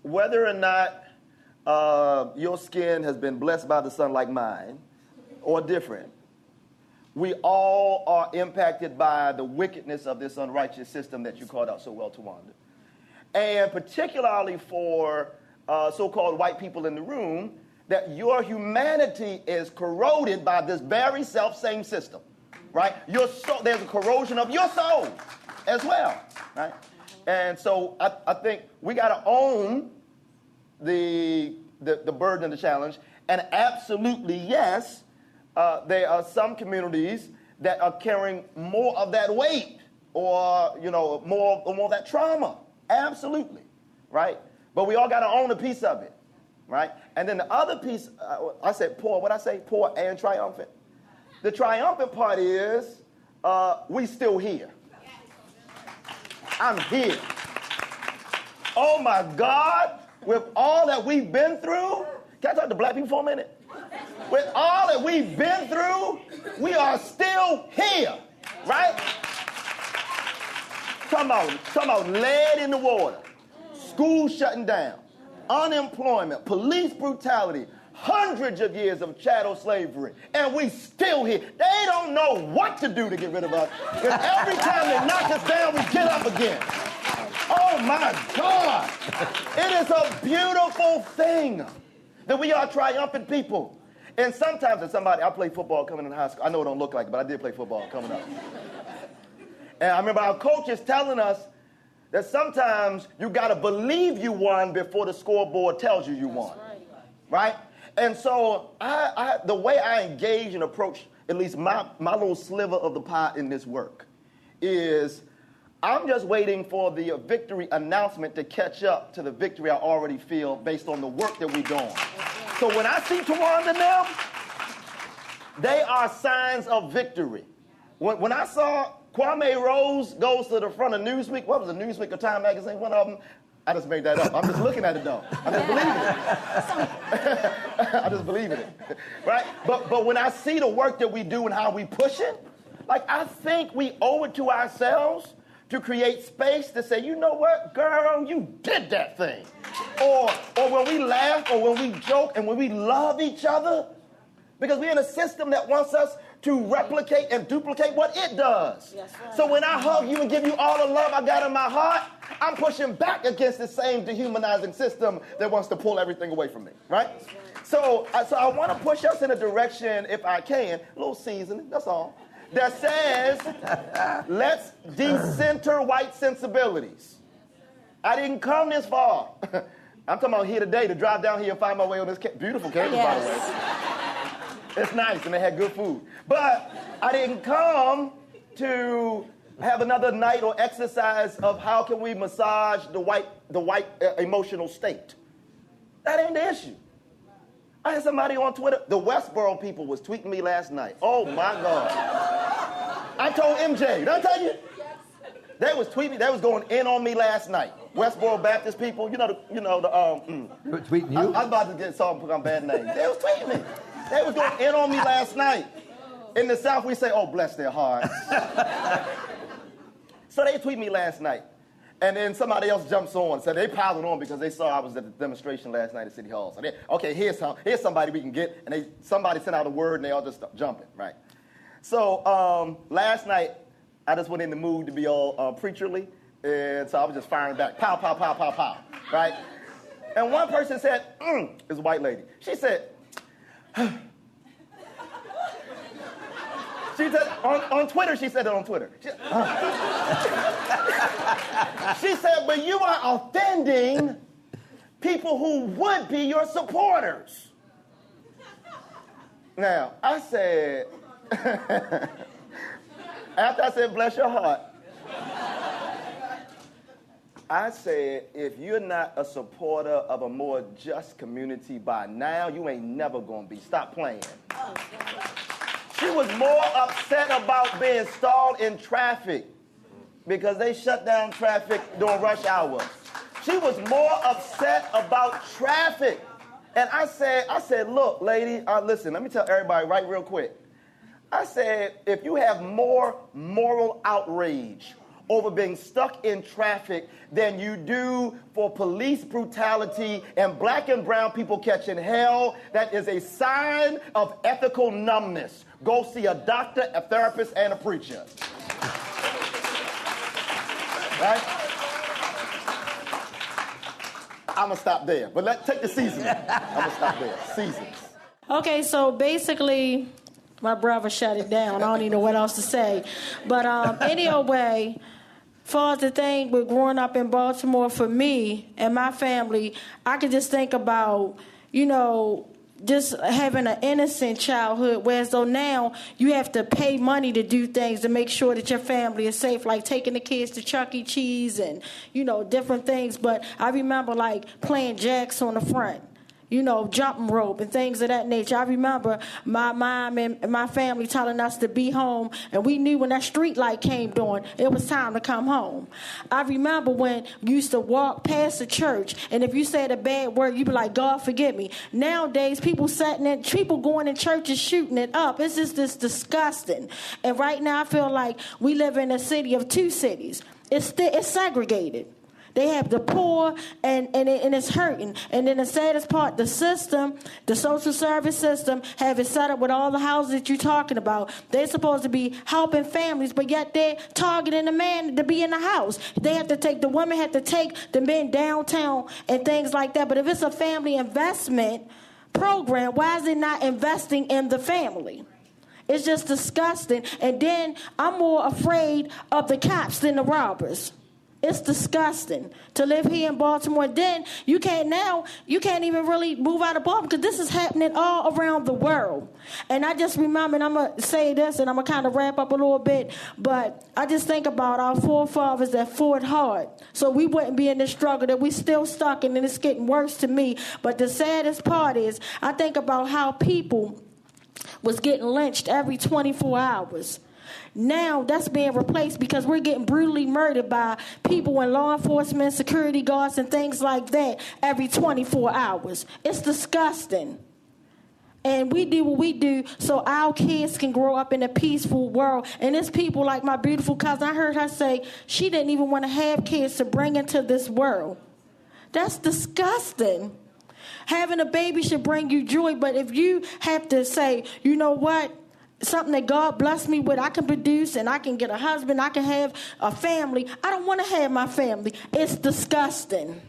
whether or not your skin has been blessed by the sun like mine, or different, we all are impacted by the wickedness of this unrighteous system that you called out so well, Tawanda. And particularly for so-called white people in the room, that your humanity is corroded by this very self-same system, right? Your soul, there's a corrosion of your soul as well, right? And so I think we got to own the burden and the challenge, and absolutely, yes, there are some communities that are carrying more of that weight or, more of that trauma. Absolutely, right? But we all got to own a piece of it, right? And then the other piece, I said poor. What I say? Poor and triumphant. The triumphant part is we still here. I'm here. Oh, my God, with all that we've been through, can I talk to black people for a minute? With all that we've been through, we are still here, right? Talking about lead in the water, school shutting down, unemployment, police brutality, hundreds of years of chattel slavery, and we still here. They don't know what to do to get rid of us, because every time they knock us down, we get up again. Oh, my God. It is a beautiful thing that we are triumphant people. And sometimes, I played football coming in high school. I know it don't look like it, but I did play football coming up. And I remember our coaches telling us that sometimes you got to believe you won before the scoreboard tells you won. Right? And so the way I engage and approach at least my little sliver of the pie in this work is I'm just waiting for the victory announcement to catch up to the victory I already feel based on the work that we're doing. So when I see Tawanda now, they are signs of victory. When I saw Kwame Rose goes to the front of Newsweek, what was it, Newsweek or Time Magazine, one of them, I just made that up. I'm just looking at it, though. I'm just believing it. I'm just believing it, right? But when I see the work that we do and how we push it, like, I think we owe it to ourselves to create space to say, you know what, girl, you did that thing. Or when we laugh, or when we joke, and when we love each other, because we're in a system that wants us to replicate and duplicate what it does. Yes, right. So when I hug you and give you all the love I got in my heart, I'm pushing back against the same dehumanizing system that wants to pull everything away from me, right? So I want to push us in a direction, if I can, a little seasoning, that's all, that says, let's decenter white sensibilities. I didn't come this far. I'm talking about here today to drive down here and find my way on this beautiful campus, by the way. It's nice, and they had good food. But I didn't come to have another night or exercise of how can we massage the white emotional state. That ain't the issue. I had somebody on Twitter, the Westboro people was tweeting me last night. Oh my God. I told MJ, did I tell you? They was tweeting, they was going in on me last night. Westboro Baptist people, tweeting you? I was about to get something put on bad names. They was tweeting me. They was going in on me last night. In the South, we say, oh, bless their hearts. So they tweeted me last night. And then somebody else jumps on. So they piled on because they saw I was at the demonstration last night at City Hall. So okay, here's somebody we can get. And somebody sent out a word, and they all just start jumping, right? So last night, I just went in the mood to be all preacherly. And so I was just firing back. Pow, pow, pow, pow, pow, right? And one person said, it's a white lady. She said, she said, on Twitter, she said it on Twitter. She said, but you are offending people who would be your supporters. Now, I said, after I said, bless your heart, I said, if you're not a supporter of a more just community by now, you ain't never gonna be. Stop playing. She was more upset about being stalled in traffic because they shut down traffic during rush hour. She was more upset about traffic. And I said, look, lady, listen, let me tell everybody right real quick. I said, if you have more moral outrage over being stuck in traffic than you do for police brutality and black and brown people catching hell, that is a sign of ethical numbness. Go see a doctor, a therapist, and a preacher. Right? I'm going to stop there. But let's take the seasoning. I'm going to stop there. Seasons. Okay, so basically, my brother shut it down. I don't even know what else to say. But anyway, far as the thing with growing up in Baltimore, for me and my family, I could just think about, just having an innocent childhood, whereas though now you have to pay money to do things to make sure that your family is safe, like taking the kids to Chuck E. Cheese and, different things. But I remember, playing jacks on the front, jumping rope and things of that nature. I remember my mom and my family telling us to be home, and we knew when that street light came on, it was time to come home. I remember when you used to walk past the church, and if you said a bad word, you'd be like, God forgive me. Nowadays, people going in churches shooting it up. It's just this disgusting. And right now, I feel like we live in a city of two cities. It's segregated. They have the poor, and it's hurting. And then the saddest part, the system, the social service system, have it set up with all the houses that you're talking about. They're supposed to be helping families, but yet they're targeting the man to be in the house. The women have to take the men downtown and things like that. But if it's a family investment program, why is it not investing in the family? It's just disgusting. And then I'm more afraid of the cops than the robbers. It's disgusting to live here in Baltimore. Then you can't even really move out of Baltimore because this is happening all around the world. And I just remember, and I'm going to say this, and I'm going to kind of wrap up a little bit, but I just think about our forefathers that fought hard so we wouldn't be in this struggle that we still stuck in, and it's getting worse to me. But the saddest part is I think about how people was getting lynched every 24 hours. Now that's being replaced because we're getting brutally murdered by people in law enforcement, security guards, and things like that every 24 hours. It's disgusting. And we do what we do so our kids can grow up in a peaceful world. And it's people like my beautiful cousin. I heard her say she didn't even want to have kids to bring into this world. That's disgusting. Having a baby should bring you joy, but if you have to say, you know what, something that God blessed me with, I can produce and I can get a husband, I can have a family. I don't want to have my family. It's disgusting.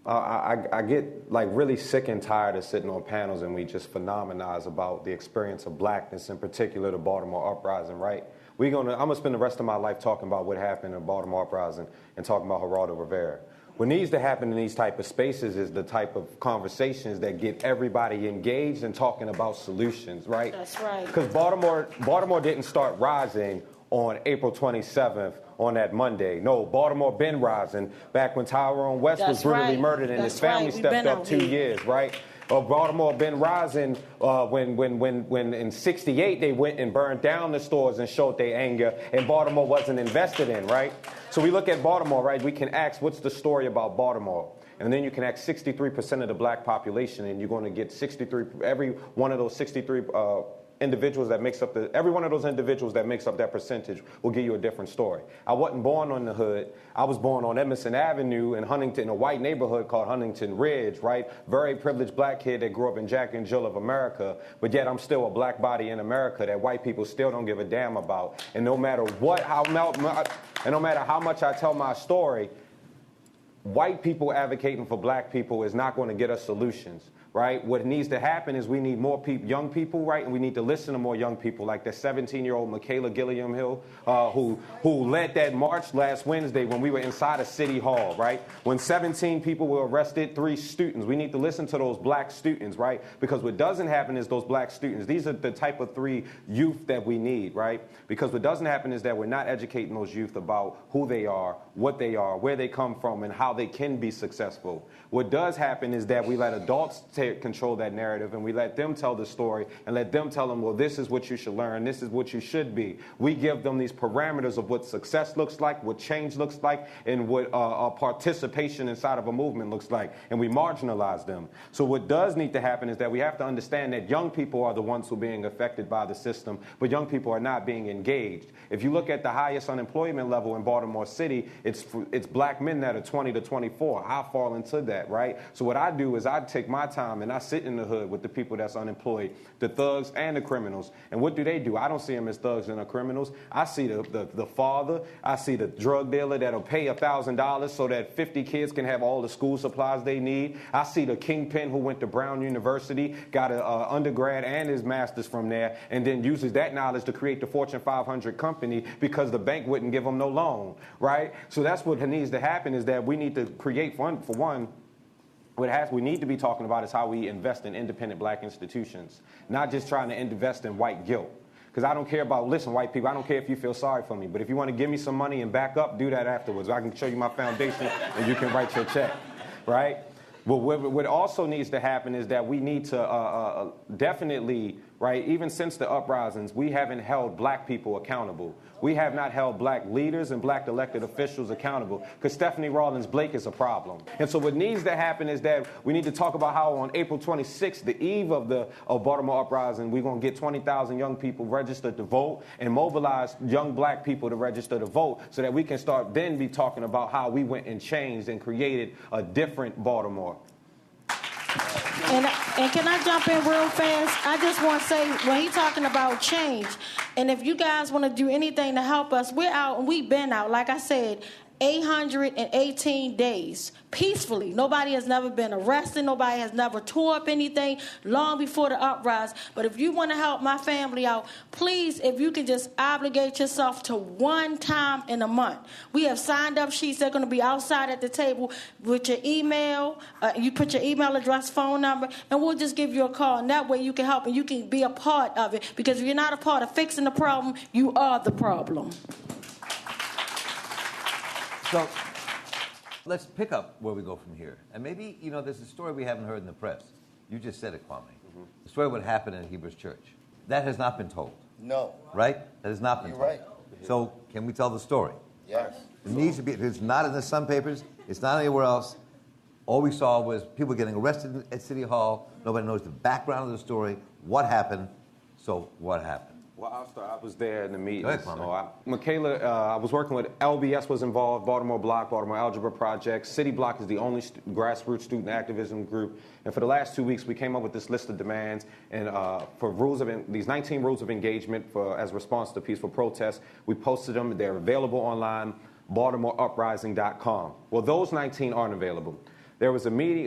I get like really sick and tired of sitting on panels and we just phenomenize about the experience of blackness, in particular the Baltimore uprising, right? I'm gonna spend the rest of my life talking about what happened in the Baltimore uprising and talking about Geraldo Rivera. What needs to happen in these type of spaces is the type of conversations that get everybody engaged and talking about solutions, right? That's right. Because Baltimore didn't start rising on April 27th on that Monday. No, Baltimore been rising back when Tyrone West was brutally murdered and his family stepped up 2 years, right? Baltimore been rising when in '68 they went and burned down the stores and showed their anger, and Baltimore wasn't invested in, right? So we look at Baltimore, right? We can ask, what's the story about Baltimore? And then you can ask 63% of the black population, and you're going to get 63. Every one of those 63 individuals that makes up every one of those individuals that makes up that percentage will give you a different story. I wasn't born on the hood. I was born on Emerson Avenue in Huntington, a white neighborhood called Huntington Ridge, right? Very privileged black kid that grew up in Jack and Jill of America, but yet I'm still a black body in America that white people still don't give a damn about. And no matter how much I tell my story, white people advocating for black people is not going to get us solutions. Right? What needs to happen is we need more young people, right? And we need to listen to more young people, like that 17-year-old Michaela Gilliam Hill, who led that march last Wednesday when we were inside of City Hall, right? When 17 people were arrested, 3 students. We need to listen to those black students, right? Because what doesn't happen is those black students, these are the type of 3 youth that we need, right? Because what doesn't happen is that we're not educating those youth about who they are, what they are, where they come from, and how they can be successful. What does happen is that we let adults control that narrative, and we let them tell the story and let them tell them, well, this is what you should learn, this is what you should be. We give them these parameters of what success looks like, what change looks like, and what participation inside of a movement looks like, and we marginalize them. So what does need to happen is that we have to understand that young people are the ones who are being affected by the system, but young people are not being engaged. If you look at the highest unemployment level in Baltimore City, it's black men that are 20 to 24. I fall into that, right? So what I do is I take my time and I sit in the hood with the people that's unemployed, the thugs and the criminals. And what do? I don't see them as thugs and the criminals. I see the father. I see the drug dealer that'll pay $1,000 so that 50 kids can have all the school supplies they need. I see the kingpin who went to Brown University, got an undergrad and his master's from there, and then uses that knowledge to create the Fortune 500 company because the bank wouldn't give him no loan, right? So that's what needs to happen, is that we need to create, for one, what we need to be talking about is how we invest in independent black institutions, not just trying to invest in white guilt. Because I don't care about, listen, white people, I don't care if you feel sorry for me, but if you want to give me some money and back up, do that afterwards. I can show you my foundation and you can write your check, right? But what also needs to happen is that we need to definitely, right, even since the uprisings, we haven't held black people accountable. We have not held black leaders and black elected officials accountable, because Stephanie Rawlins Blake is a problem. And so what needs to happen is that we need to talk about how on April 26th, the eve of the Baltimore uprising, we're going to get 20,000 young people registered to vote and mobilize young black people to register to vote so that we can start then be talking about how we went and changed and created a different Baltimore. And can I jump in real fast? I just want to say, when he's talking about change, and if you guys want to do anything to help us, we're out and we've been out. Like I said, 818 days peacefully. Nobody has never been arrested. Nobody has never tore up anything long before the uprising. But if you want to help my family out, please, if you can just obligate yourself to one time in a month. We have signed up sheets. They're going to be outside at the table with your email. You put your email address, phone number, and we'll just give you a call. And that way you can help and you can be a part of it. Because if you're not a part of fixing the problem, you are the problem. So let's pick up where we go from here. And maybe, there's a story we haven't heard in the press. You just said it, Kwame. Mm-hmm. The story of what happened at Heber's church. That has not been told. No. Right? That has not been You're told. right. So can we tell the story? Yes. It needs to be. It's not in the Sun papers. It's not anywhere else. All we saw was people getting arrested at City Hall. Nobody knows the background of the story. What happened? So what happened? Well, I'll start. I was there in the meeting. Go ahead, Kwame. Michaela, I was working with LBS was involved, Baltimore Block, Baltimore Algebra Project. City Block is the only grassroots student activism group. And for the last 2 weeks, we came up with this list of demands and for these 19 rules of engagement as response to peaceful protests. We posted them. They're available online, BaltimoreUprising.com. Well, those 19 aren't available. There was a meeting,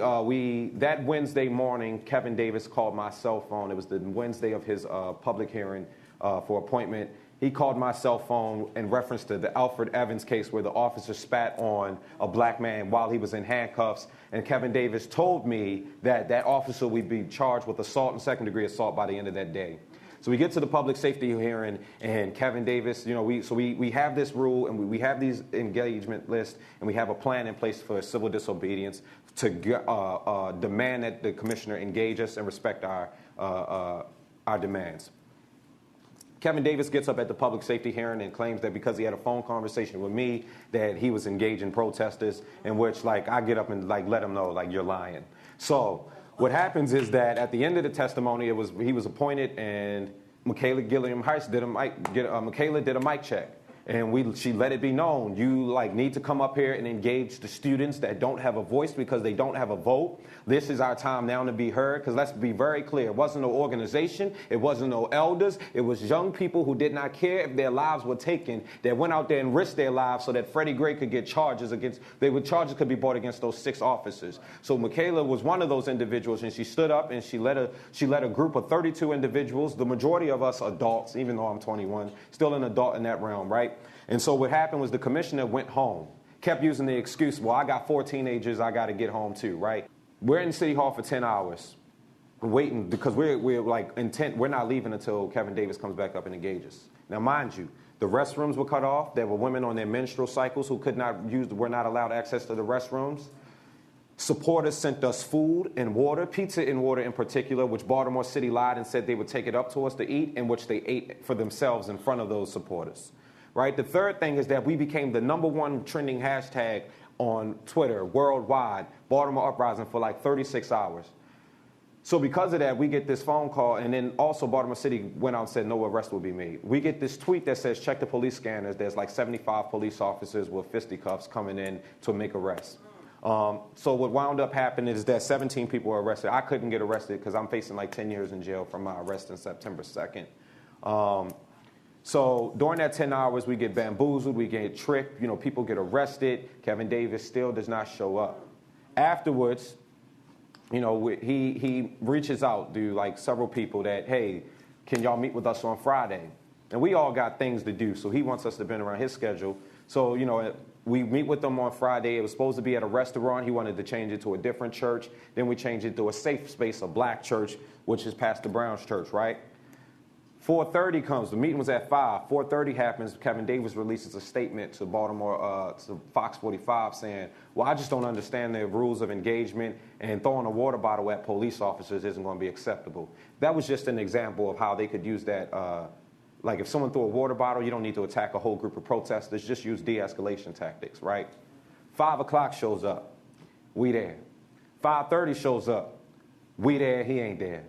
that Wednesday morning, Kevin Davis called my cell phone. It was the Wednesday of his public hearing for appointment. He called my cell phone in reference to the Alfred Evans case where the officer spat on a black man while he was in handcuffs. And Kevin Davis told me that that officer would be charged with assault and second-degree assault by the end of that day. So we get to the public safety hearing, and Kevin Davis, we have this rule, and we have these engagement lists, and we have a plan in place for civil disobedience to demand that the commissioner engage us and respect our demands. Kevin Davis gets up at the public safety hearing and claims that because he had a phone conversation with me that he was engaging protesters, in which I get up and let him know you're lying. So what happens is that at the end of the testimony, he was appointed, and Michaela Gilliam Heiss did a mic check. And she let it be known, you need to come up here and engage the students that don't have a voice because they don't have a vote. This is our time now to be heard, because let's be very clear. It wasn't no organization. It wasn't no elders. It was young people who did not care if their lives were taken that went out there and risked their lives so that Freddie Gray could get charges charges could be brought against those 6 officers. So Michaela was one of those individuals, and she stood up and she led a group of 32 individuals, the majority of us adults, even though I'm 21, still an adult in that realm, right? And so what happened was the commissioner went home, kept using the excuse, well, I got 4 teenagers, I got to get home too, right? We're in City Hall for 10 hours, waiting, because we're intent, we're not leaving until Kevin Davis comes back up and engages. Now, mind you, the restrooms were cut off. There were women on their menstrual cycles who were not allowed access to the restrooms. Supporters sent us food and water, pizza and water in particular, which Baltimore City lied and said they would take it up to us to eat, in which they ate for themselves in front of those supporters. Right? The third thing is that we became the #1 trending hashtag on Twitter worldwide, Baltimore Uprising, for 36 hours. So because of that, we get this phone call, and then also Baltimore City went out and said no arrest will be made. We get this tweet that says check the police scanners. There's 75 police officers with fisticuffs coming in to make arrests. So what wound up happening is that 17 people were arrested. I couldn't get arrested because I'm facing 10 years in jail from my arrest in September 2nd. So during that 10 hours, we get bamboozled, we get tricked, people get arrested. Kevin Davis still does not show up. Afterwards, he reaches out to several people that, hey, can y'all meet with us on Friday? And we all got things to do, so he wants us to bend around his schedule. So, we meet with them on Friday. It was supposed to be at a restaurant. He wanted to change it to a different church. Then we changed it to a safe space, a black church, which is Pastor Brown's church, right? 4:30 comes. The meeting was at 5. 4:30 happens. Kevin Davis releases a statement to to Fox 45 saying, well, I just don't understand the rules of engagement, and throwing a water bottle at police officers isn't going to be acceptable. That was just an example of how they could use that. If someone threw a water bottle, you don't need to attack a whole group of protesters. Just use de-escalation tactics, right? 5 o'clock shows up. We there. 5:30 shows up. We there. He ain't there.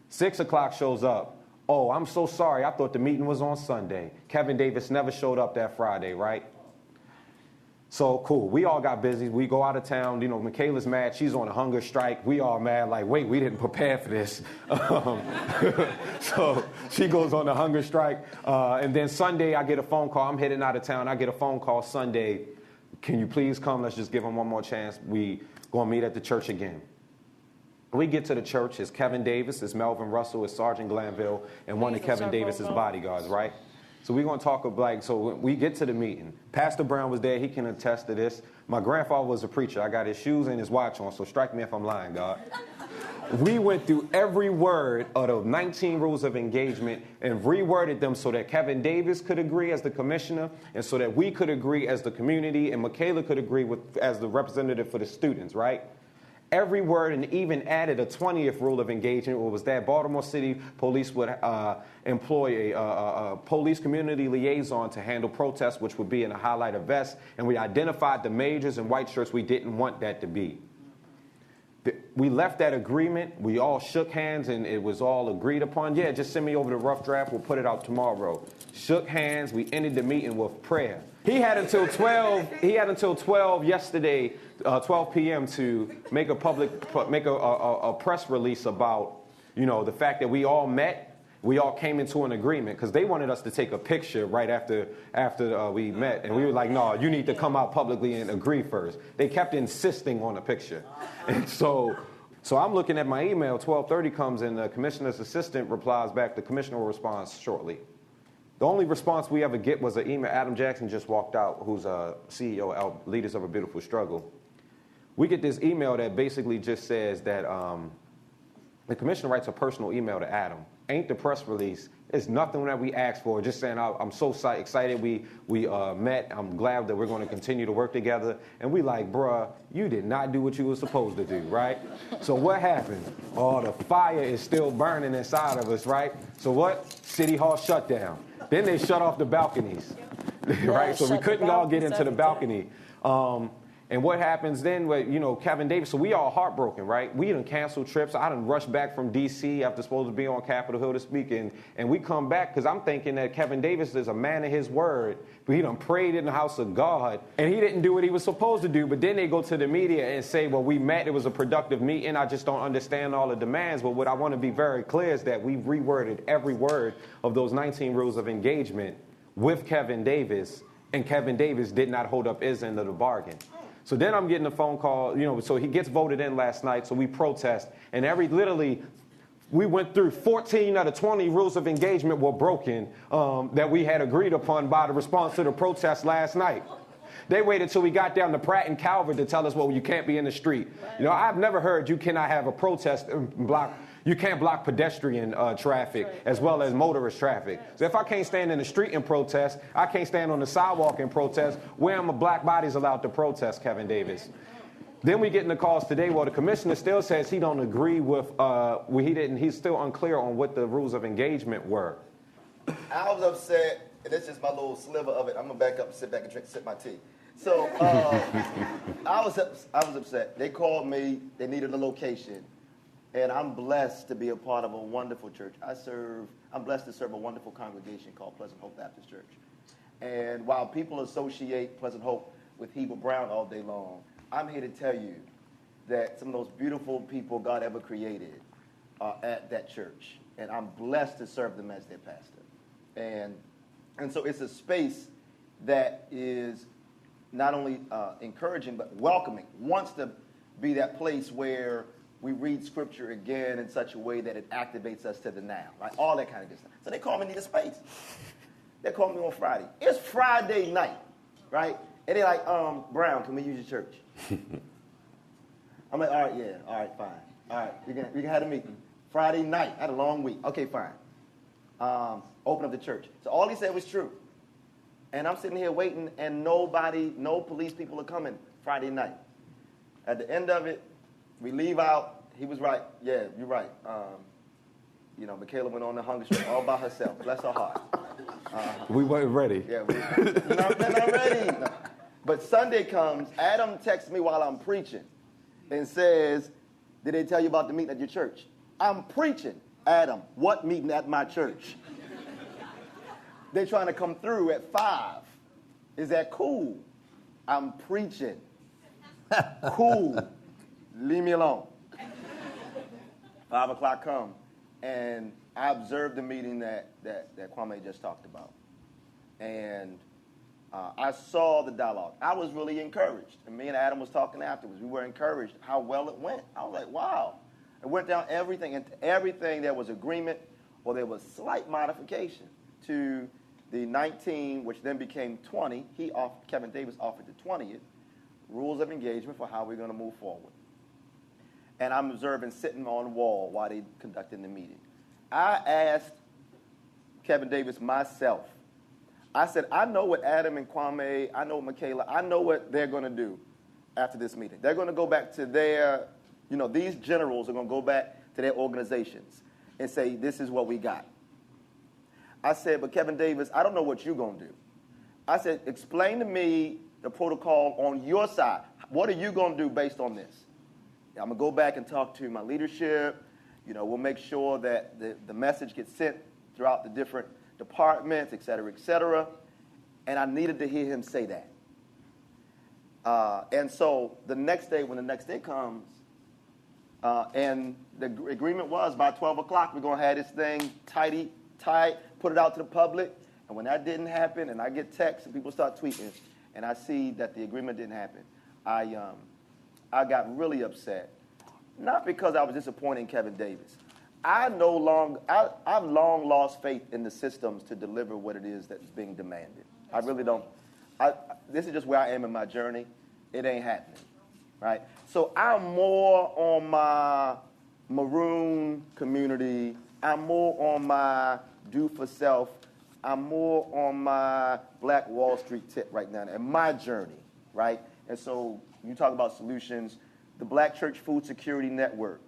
6 o'clock shows up. Oh, I'm so sorry. I thought the meeting was on Sunday. Kevin Davis never showed up that Friday, right? So, cool. We all got busy. We go out of town. Michaela's mad. She's on a hunger strike. We all mad, wait, we didn't prepare for this. So she goes on a hunger strike. And then Sunday, I get a phone call. I'm heading out of town. I get a phone call Sunday. Can you please come? Let's just give him one more chance. We going to meet at the church again. We get to the church. It's Kevin Davis, it's Melvin Russell, it's Sergeant Glanville, and one of Kevin Davis's bodyguards, right? So we're going to talk about, so when we get to the meeting, Pastor Brown was there. He can attest to this. My grandfather was a preacher. I got his shoes and his watch on, so strike me if I'm lying, God. We went through every word of the 19 rules of engagement and reworded them so that Kevin Davis could agree as the commissioner and so that we could agree as the community and Michaela could agree as the representative for the students, right? Every word, and even added a 20th rule of engagement, which was that Baltimore City Police would employ a police community liaison to handle protests, which would be in a highlighter vest, and we identified the majors and white shirts we didn't want that to be. We left that agreement. We all shook hands, and it was all agreed upon. Yeah, just send me over the rough draft. We'll put it out tomorrow. Shook hands. We ended the meeting with prayer. He had until 12. He had until 12 yesterday, 12 p.m. to make a press release about, the fact that we all met. We all came into an agreement because they wanted us to take a picture right after we met. And we were like, no, you need to come out publicly and agree first. They kept insisting on a picture. And so I'm looking at my email, 12:30 comes and the commissioner's assistant replies back. The commissioner will respond shortly. The only response we ever get was an email. Adam Jackson just walked out, who's a CEO of Leaders of a Beautiful Struggle. We get this email that basically just says that the commissioner writes a personal email to Adam. Ain't the press release. It's nothing that we asked for. Just saying, I'm so excited we met. I'm glad that we're going to continue to work together. And we like, bruh, you did not do what you were supposed to do, right? So what happened? Oh, the fire is still burning inside of us, right? So what? City Hall shut down. Then they shut off the balconies, right? So we couldn't all get into the balcony. And what happens then with, Kevin Davis, so we all heartbroken, right? We done canceled trips. I done rushed back from D.C. after supposed to be on Capitol Hill to speak. And we come back because I'm thinking that Kevin Davis is a man of his word. But he done prayed in the house of God. And he didn't do what he was supposed to do. But then they go to the media and say, well, we met. It was a productive meeting. I just don't understand all the demands. But what I want to be very clear is that we've reworded every word of those 19 rules of engagement with Kevin Davis. And Kevin Davis did not hold up his end of the bargain. So then I'm getting a phone call, so he gets voted in last night, so we protest. And we went through 14 out of 20 rules of engagement were broken that we had agreed upon by the response to the protest last night. They waited till we got down to Pratt and Calvert to tell us, well, you can't be in the street. I've never heard you cannot have a protest block. You can't block pedestrian traffic as well as motorist traffic. So if I can't stand in the street and protest, I can't stand on the sidewalk and protest. Where am a black bodies allowed to protest, Kevin Davis? Then we get in the calls today. Well, the commissioner still says he don't agree with, he's still unclear on what the rules of engagement were. I was upset, and that's just my little sliver of it. I'm going to back up and sit back and sip my tea. So I was upset. They called me. They needed a location. And I'm blessed to be a part of a wonderful church. I'm blessed to serve a wonderful congregation called Pleasant Hope Baptist Church. And while people associate Pleasant Hope with Heber Brown all day long, I'm here to tell you that some of those beautiful people God ever created are at that church. And I'm blessed to serve them as their pastor. And so it's a space that is not only encouraging, but welcoming, wants to be that place where we read scripture again in such a way that it activates us to the now, like all that kind of good stuff. So they called me, need a space. They called me on Friday. It's Friday night, right? And they're like, Brown, can we use your church? I'm like, all right, yeah, all right, fine. All right, we can have a meeting. Friday night, I had a long week. Okay, fine. Open up the church. So all he said was true. And I'm sitting here waiting, and no police people are coming Friday night. At the end of it, we leave out. He was right. Yeah, you're right. Michaela went on the hunger strike all by herself. Bless her heart. We weren't ready. Yeah, we're not ready. No. But Sunday comes. Adam texts me while I'm preaching and says, did they tell you about the meeting at your church? I'm preaching. Adam, what meeting at my church? They're trying to come through at 5. Is that cool? I'm preaching. Cool. Leave me alone. 5 o'clock come, and I observed the meeting that Kwame just talked about. And I saw the dialogue. I was really encouraged. And me and Adam was talking afterwards. We were encouraged how well it went. I was like, wow. It went down everything. And everything there was agreement or there was slight modification to the 19, which then became 20. Kevin Davis offered the 20th rules of engagement for how we're going to move forward. And I'm observing sitting on the wall while they conducting the meeting. I asked Kevin Davis myself, I said, I know what Adam and Kwame, I know Michaela, I know what they're going to do after this meeting. They're going to go back to their, these generals are going to go back to their organizations and say, this is what we got. I said, but Kevin Davis, I don't know what you're going to do. I said, explain to me the protocol on your side. What are you going to do based on this? I'm going to go back and talk to my leadership. We'll make sure that the message gets sent throughout the different departments, et cetera, and I needed to hear him say that. And so the next day, when the next day comes, and the agreement was by 12 o'clock, we're going to have this thing tight, put it out to the public, and when that didn't happen, and I get texts and people start tweeting, and I see that the agreement didn't happen, I got really upset, not because I was disappointed in Kevin Davis. I've long lost faith in the systems to deliver what it is that's being demanded. I really don't. This is just where I am in my journey. It ain't happening, right? So I'm more on my maroon community. I'm more on my do for self. I'm more on my Black Wall Street tip right now in my journey, right? And so you talk about solutions. The Black Church Food Security Network,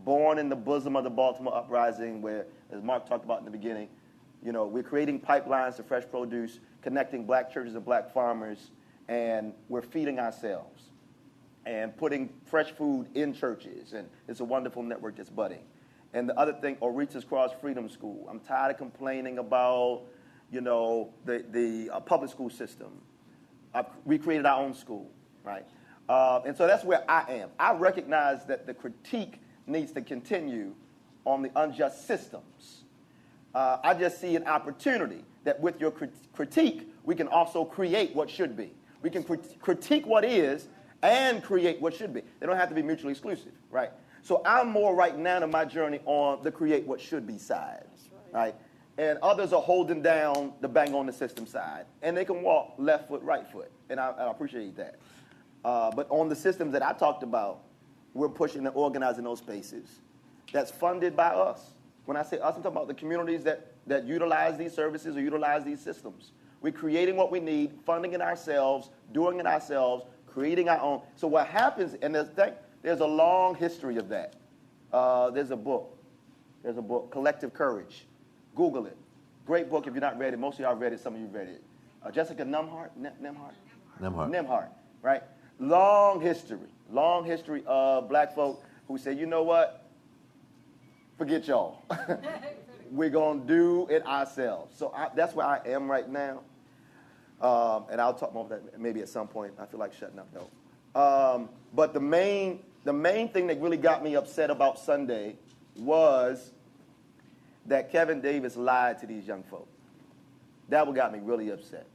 born in the bosom of the Baltimore uprising, where, as Mark talked about in the beginning, we're creating pipelines to fresh produce, connecting Black churches and Black farmers, and we're feeding ourselves and putting fresh food in churches, and it's a wonderful network that's budding. And the other thing, Oritza's Cross Freedom School. I'm tired of complaining about, the public school system. We created our own school, right? And so that's where I am. I recognize that the critique needs to continue on the unjust systems. I just see an opportunity that with your critique, we can also create what should be. We can critique what is and create what should be. They don't have to be mutually exclusive, right? So I'm more right now in my journey on the create what should be side, right? And others are holding down the bang on the system side. And they can walk left foot, right foot. And I appreciate that. But on the systems that I talked about, we're pushing and organizing those spaces that's funded by us. When I say us, I'm talking about the communities that utilize these services or utilize these systems. We're creating what we need, funding it ourselves, doing it ourselves, creating our own. So what happens, and there's a long history of that. There's a book, Collective Courage. Google it. Great book if you're not read it. Most of y'all read it, some of you read it. Jessica Nemhart, right? Long history of Black folk who say, you know what? Forget y'all. We're going to do it ourselves. So that's where I am right now. And I'll talk more about that maybe at some point. I feel like shutting up, though. But the main thing that really got me upset about Sunday was that Kevin Davis lied to these young folk. That what got me really upset,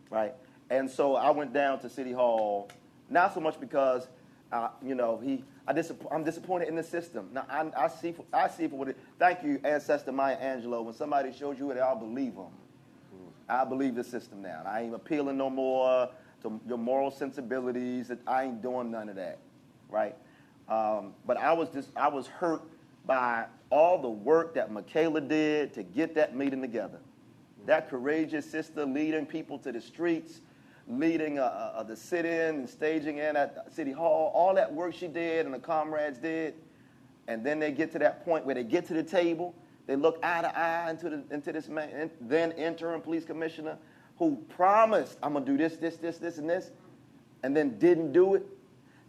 right? And so I went down to City Hall, not so much because, I'm disappointed in the system. Now, I see for what it. Thank you, Ancestor Maya Angelou. When somebody shows you it, I'll believe them. I believe the system now. I ain't appealing no more to your moral sensibilities. I ain't doing none of that, right? But I was hurt by all the work that Michaela did to get that meeting together. That courageous sister leading people to the streets, leading the sit-in and staging in at City Hall, all that work she did and the comrades did, and then they get to that point where they get to the table, they look eye to eye into this man, then interim police commissioner, who promised, I'm going to do this, and this, and then didn't do it.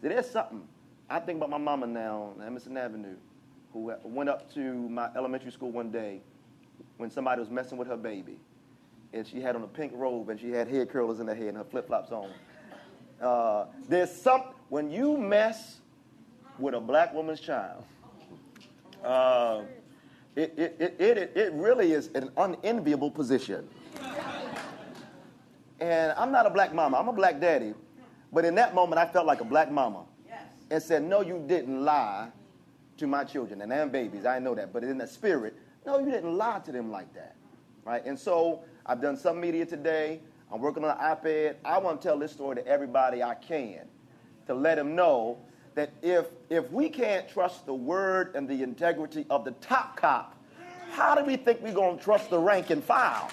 So there's something. I think about my mama now on Emerson Avenue, who went up to my elementary school one day when somebody was messing with her baby. And she had on a pink robe, and she had hair curlers in her head and her flip-flops on. There's something, when you mess with a Black woman's child, it really is an unenviable position. And I'm not a black mama. I'm a black daddy. But in that moment, I felt like a black mama. Yes. And said, no, you didn't lie to my children. And they're babies. I know that. But in the spirit, no, you didn't lie to them like that. Right? And so I've done some media today. I'm working on an iPad. I want to tell this story to everybody I can, to let them know that if we can't trust the word and the integrity of the top cop, how do we think we're going to trust the rank and file?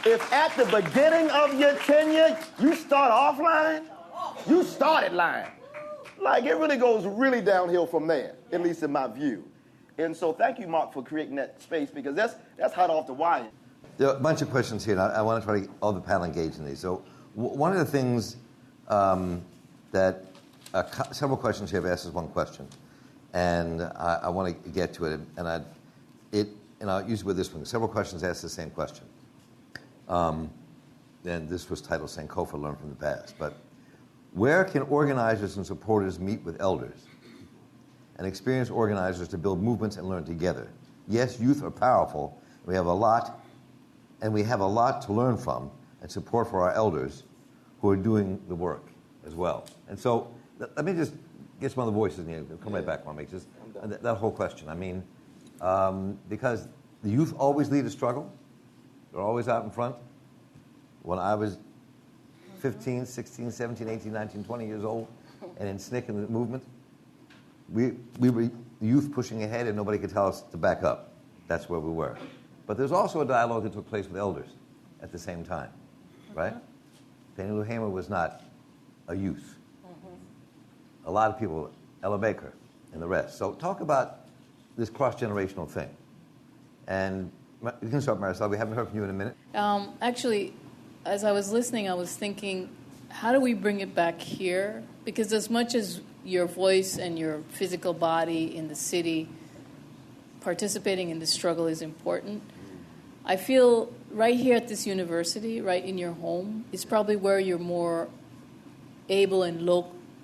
If at the beginning of your tenure, you start off lying, you started lying. Like, it really goes really downhill from there, at least in my view. And so thank you, Mark, for creating that space, because that's hot off the wire. There are a bunch of questions here, and I want to try to get all the panel engaged in these. So one of the things that several questions here have asked is one question. And I want to get to it, and I'll use it with this one. Several questions ask the same question. And this was titled Sankofa Learn from the Past. But where can organizers and supporters meet with elders and experienced organizers to build movements and learn together? Yes, youth are powerful. We have a lot to learn from and support for our elders who are doing the work as well. And so let me just get some other voices in here. Come right back, Kwame. Just that whole question. I mean, because the youth always lead a struggle. They're always out in front. When I was 15, 16, 17, 18, 19, 20 years old, and in SNCC and the movement, we were youth pushing ahead, and nobody could tell us to back up. That's where we were. But there's also a dialogue that took place with elders at the same time, right? Fannie Lou Hamer was not a youth. A lot of people, Ella Baker and the rest. So talk about this cross-generational thing. And you can start, Marisela. We haven't heard from you in a minute. Actually, as I was listening, I was thinking, how do we bring it back here? Because as much as your voice and your physical body in the city participating in the struggle is important, I feel right here at this university, right in your home, is probably where you're more able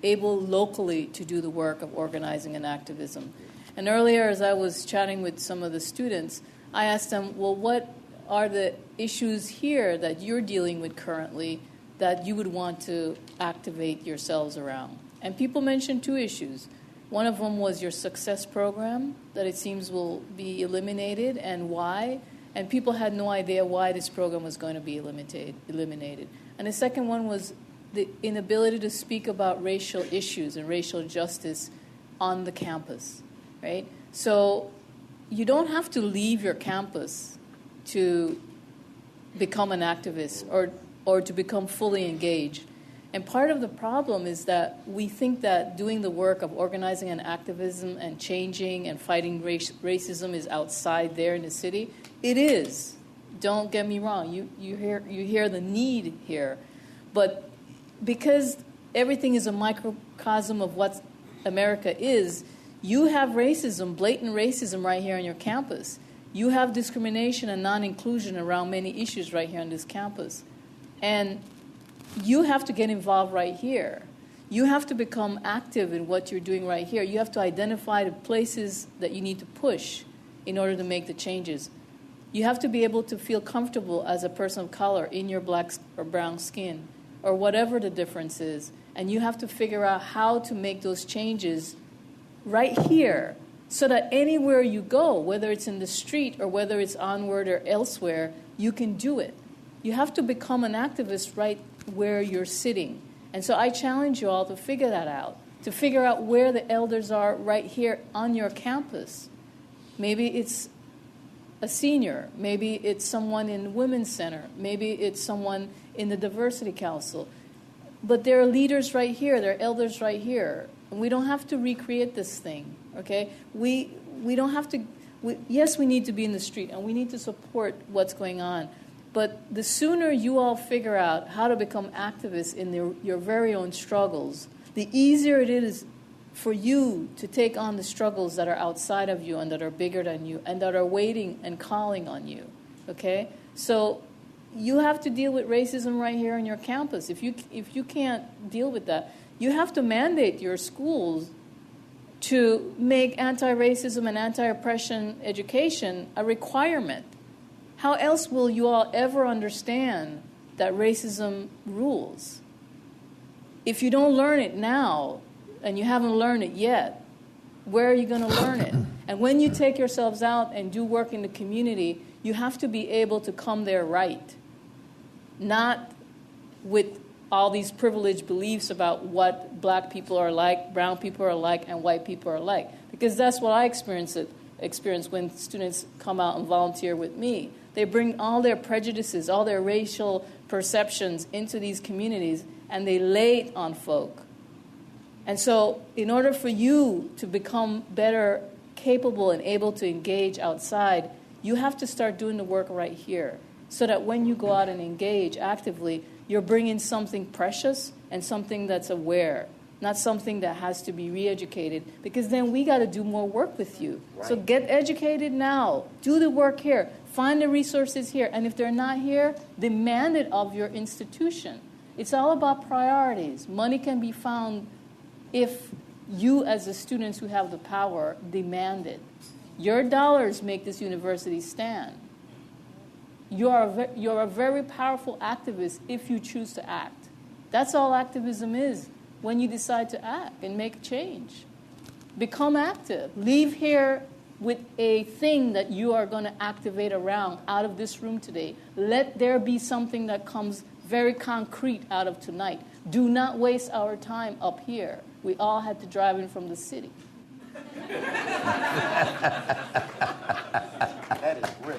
locally to do the work of organizing and activism. And earlier, as I was chatting with some of the students, I asked them, well, what are the issues here that you're dealing with currently that you would want to activate yourselves around? And people mentioned two issues. One of them was your success program, that it seems will be eliminated, and why. And people had no idea why this program was going to be eliminated. And the second one was the inability to speak about racial issues and racial justice on the campus, right? So you don't have to leave your campus to become an activist or to become fully engaged. And part of the problem is that we think that doing the work of organizing and activism and changing and fighting racism is outside there in the city. It is. Don't get me wrong. You hear the need here. But because everything is a microcosm of what America is, you have racism, blatant racism right here on your campus. You have discrimination and non-inclusion around many issues right here on this campus. And you have to get involved right here. You have to become active in what you're doing right here. You have to identify the places that you need to push in order to make the changes. You have to be able to feel comfortable as a person of color in your black or brown skin, or whatever the difference is. And you have to figure out how to make those changes right here so that anywhere you go, whether it's in the street or whether it's onward or elsewhere, you can do it. You have to become an activist right where you're sitting. And so I challenge you all to figure that out, to figure out where the elders are right here on your campus. Maybe it's a senior. Maybe it's someone in Women's Center. Maybe it's someone in the Diversity Council. But there are leaders right here. There are elders right here. And we don't have to recreate this thing, okay? We don't have to. Yes, we need to be in the street, and we need to support what's going on. But the sooner you all figure out how to become activists in your very own struggles, the easier it is for you to take on the struggles that are outside of you and that are bigger than you and that are waiting and calling on you, okay? So you have to deal with racism right here on your campus. If you can't deal with that, you have to mandate your schools to make anti-racism and anti-oppression education a requirement. How else will you all ever understand that racism rules? If you don't learn it now, and you haven't learned it yet, where are you going to learn it? And when you take yourselves out and do work in the community, you have to be able to come there right, not with all these privileged beliefs about what black people are like, brown people are like, and white people are like. Because that's what I experience when students come out and volunteer with me. They bring all their prejudices, all their racial perceptions into these communities, and they lay it on folk. And so in order for you to become better capable and able to engage outside, you have to start doing the work right here, so that when you go out and engage actively, you're bringing something precious and something that's aware, not something that has to be re-educated, because then we got to do more work with you. Right. So get educated now. Do the work here. Find the resources here. And if they're not here, demand it of your institution. It's all about priorities. Money can be found if you, as the students who have the power, demand it. Your dollars make this university stand. You're a very powerful activist if you choose to act. That's all activism is, when you decide to act and make change. Become active. Leave here with a thing that you are going to activate around out of this room today. Let there be something that comes very concrete out of tonight. Do not waste our time up here. We all had to drive in from the city. That is rich.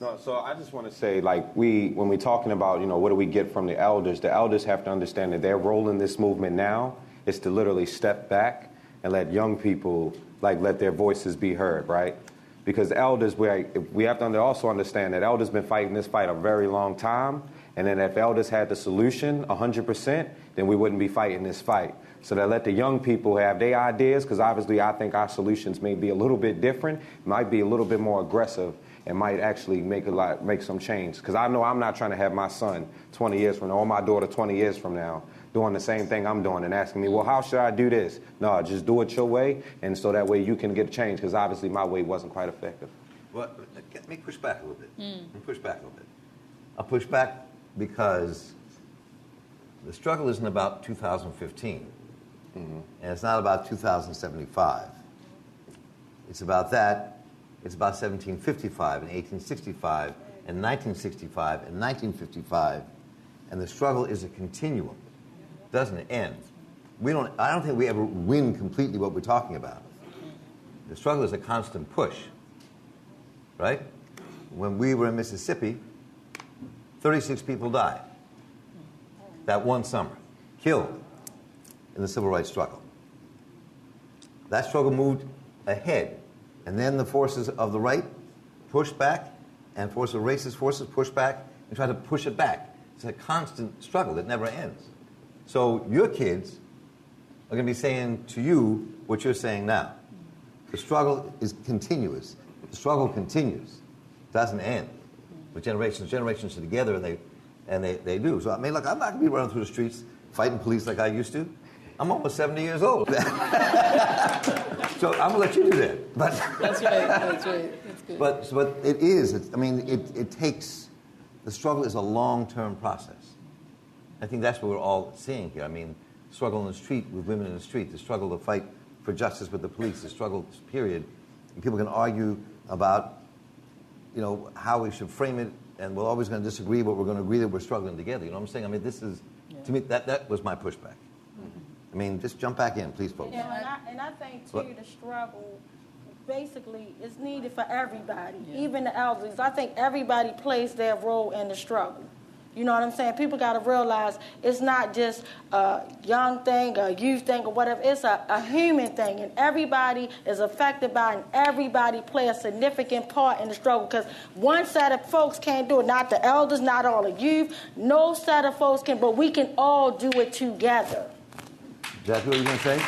No, so I just want to say, like, when we're talking about, what do we get from the elders have to understand that their role in this movement now is to literally step back and let young people, let their voices be heard, right? Because elders, we have to also understand that elders been fighting this fight a very long time, and then if elders had the solution 100%, then we wouldn't be fighting this fight. So that let the young people have their ideas, because obviously I think our solutions may be a little bit different, might be a little bit more aggressive, and might actually make some change. Because I know I'm not trying to have my son 20 years from now, or my daughter 20 years from now, doing the same thing I'm doing and asking me, well, how should I do this? No, just do it your way, and so that way you can get change, because obviously my way wasn't quite effective. Well, let me push back a little bit. I'll push back because the struggle isn't about 2015, and it's not about 2075. It's about that. It's about 1755 and 1865 and 1965 and 1955, and the struggle is a continuum. It doesn't end. I don't think we ever win completely what we're talking about. The struggle is a constant push, right? When we were in Mississippi, 36 people died that one summer, killed in the civil rights struggle. That struggle moved ahead. And then the forces of the right pushed back, and forces of racist forces pushed back and tried to push it back. It's a constant struggle that never ends. So your kids are going to be saying to you what you're saying now. The struggle is continuous. The struggle continues. It doesn't end. But generations are together, and they do. So I mean, look, I'm not going to be running through the streets fighting police like I used to. I'm almost 70 years old. So I'm going to let you do that. But That's right. That's good. But it is. It takes, the struggle is a long-term process. I think that's what we're all seeing here. I mean, struggle in the street with women in the street, the struggle to fight for justice with the police, the struggle, period. And people can argue about, how we should frame it, and we're always going to disagree, but we're going to agree that we're struggling together. You know what I'm saying? I mean, this is, to me, that was my pushback. I mean, just jump back in, please, folks. And I think, too, the struggle basically is needed for everybody, even the elders. I think everybody plays their role in the struggle. You know what I'm saying? People got to realize it's not just a young thing, a youth thing, or whatever. It's a human thing, and everybody is affected by it, and everybody play a significant part in the struggle, because one set of folks can't do it. Not the elders, not all the youth. No set of folks can, but we can all do it together. Jackie, what are you going to say?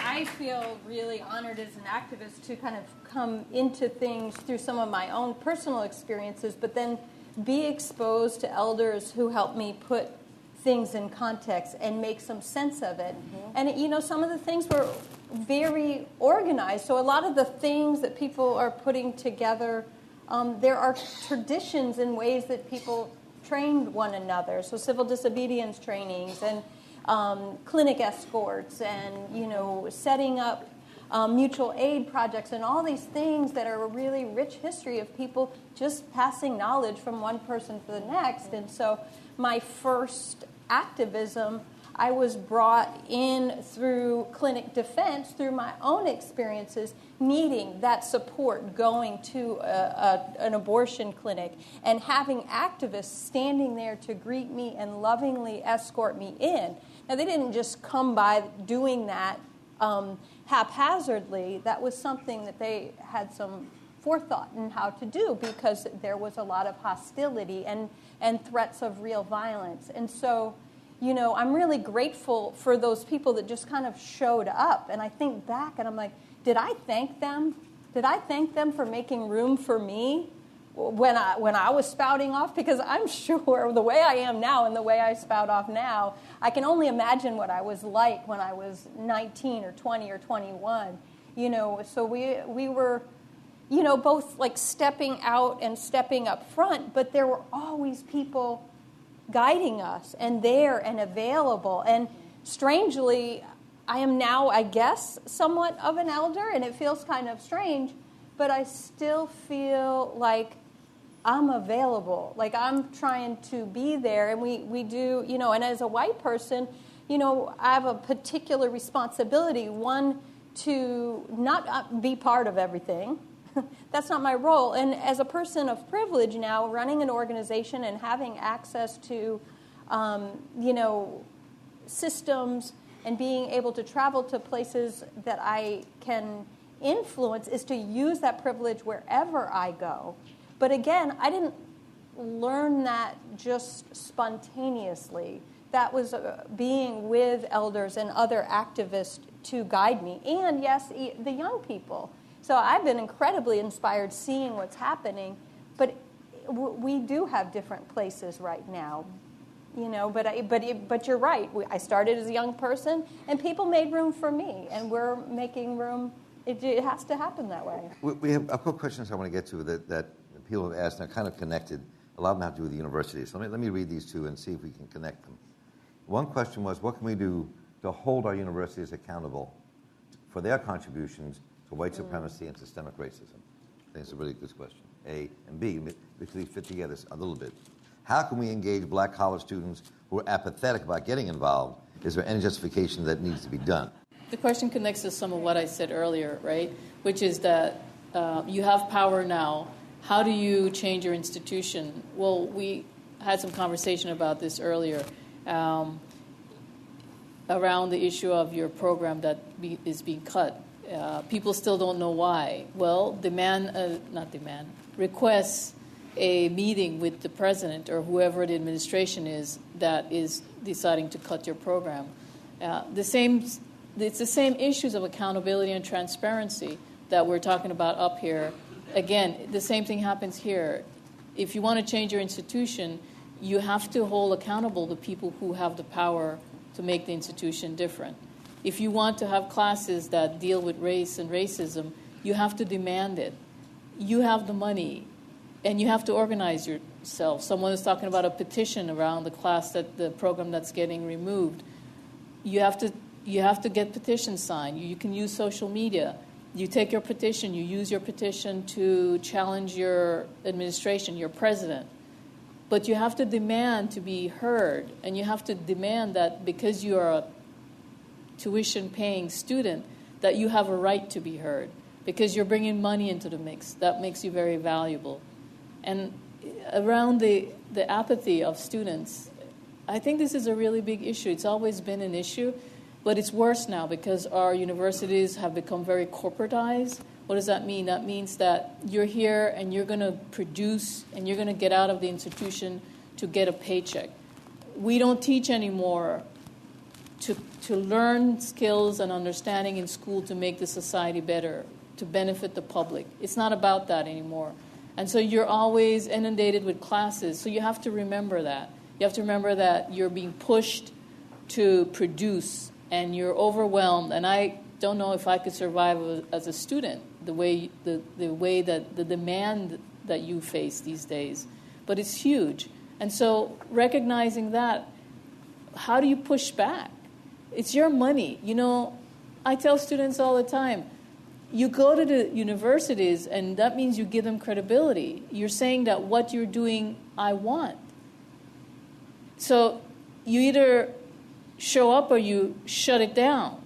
I feel really honored as an activist to kind of come into things through some of my own personal experiences, but then be exposed to elders who helped me put things in context and make some sense of it. And, some of the things were very organized. So a lot of the things that people are putting together, there are traditions and ways that people trained one another. So civil disobedience trainings and clinic escorts and, setting up mutual aid projects and all these things that are a really rich history of people just passing knowledge from one person to the next. And so my first activism, I was brought in through clinic defense, through my own experiences, needing that support, going to an abortion clinic, and having activists standing there to greet me and lovingly escort me in. Now, they didn't just come by doing that haphazardly. That was something that they had some forethought in how to do, because there was a lot of hostility and threats of real violence. And so, I'm really grateful for those people that just kind of showed up. And I think back and I'm like, did I thank them? Did I thank them for making room for me when I was spouting off? Because I'm sure the way I am now and the way I spout off now, I can only imagine what I was like when I was 19 or 20 or 21. So we were, both like stepping out and stepping up front, but there were always people guiding us and there and available. And strangely, I am now, I guess, somewhat of an elder, and it feels kind of strange, but I still feel like I'm available. Like I'm trying to be there, and we do, and as a white person, I have a particular responsibility, one, to not be part of everything. That's not my role. And as a person of privilege now, running an organization and having access to, systems and being able to travel to places that I can influence, is to use that privilege wherever I go. But again, I didn't learn that just spontaneously. That was being with elders and other activists to guide me. And yes, the young people. So I've been incredibly inspired seeing what's happening, but we do have different places right now, But you're right. I started as a young person, and people made room for me, and we're making room. It has to happen that way. We have a couple questions I want to get to that people have asked, and are kind of connected. A lot of them have to do with the university. So let me read these two and see if we can connect them. One question was, what can we do to hold our universities accountable for their contributions to white supremacy and systemic racism? I think it's a really good question. A and B, they fit together a little bit. How can we engage black college students who are apathetic about getting involved? Is there any justification that needs to be done? The question connects to some of what I said earlier, right? Which is that you have power now. How do you change your institution? Well, we had some conversation about this earlier around the issue of your program that is being cut. People still don't know why. Well, request a meeting with the president or whoever the administration is that is deciding to cut your program. It's the same issues of accountability and transparency that we're talking about up here. Again, the same thing happens here. If you want to change your institution, you have to hold accountable the people who have the power to make the institution different. If you want to have classes that deal with race and racism, you have to demand it. You have the money, and you have to organize yourself. Someone is talking about a petition around the program that's getting removed. You have to get petitions signed. You can use social media. You take your petition, you use your petition to challenge your administration, your president. But you have to demand to be heard, and you have to demand that because you are a tuition-paying student, that you have a right to be heard, because you're bringing money into the mix. That makes you very valuable. And around the apathy of students, I think this is a really big issue. It's always been an issue, but it's worse now because our universities have become very corporatized. What does that mean? That means that you're here and you're going to produce and you're going to get out of the institution to get a paycheck. We don't teach anymore to learn skills and understanding in school to make the society better, to benefit the public. It's not about that anymore. And so you're always inundated with classes, so you have to remember that. You have to remember that you're being pushed to produce, and you're overwhelmed. And I don't know if I could survive as a student the way that the demand that you face these days. But it's huge. And so recognizing that, how do you push back? It's your money. You know, I tell students all the time, you go to the universities, and that means you give them credibility. You're saying that what you're doing, I want. So you either show up or you shut it down.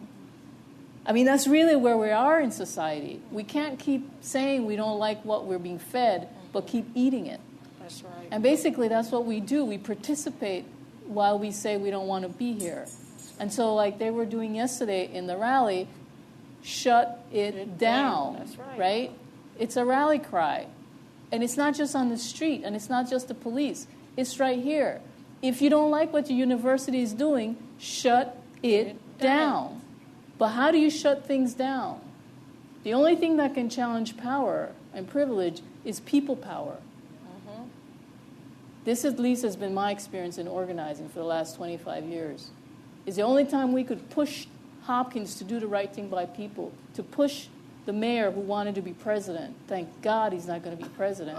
I mean, that's really where we are in society. We can't keep saying we don't like what we're being fed, but keep eating it. That's right. And basically, that's what we do. We participate while we say we don't want to be here. And so, like they were doing yesterday in the rally, shut it down. That's right. Right? It's a rally cry. And it's not just on the street, and it's not just the police. It's right here. If you don't like what your university is doing, shut it down. But how do you shut things down? The only thing that can challenge power and privilege is people power. Mm-hmm. This at least has been my experience in organizing for the last 25 years. It's the only time we could push Hopkins to do the right thing by people, to push the mayor who wanted to be president. Thank God he's not going to be president.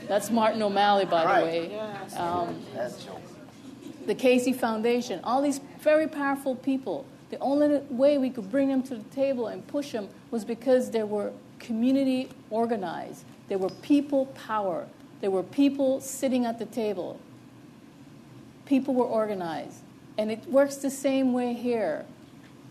That's Martin O'Malley, by the way. That's joke. The Casey Foundation, all these very powerful people. The only way we could bring them to the table and push them was because they were community organized. They were people power. There were people sitting at the table. People were organized. And it works the same way here.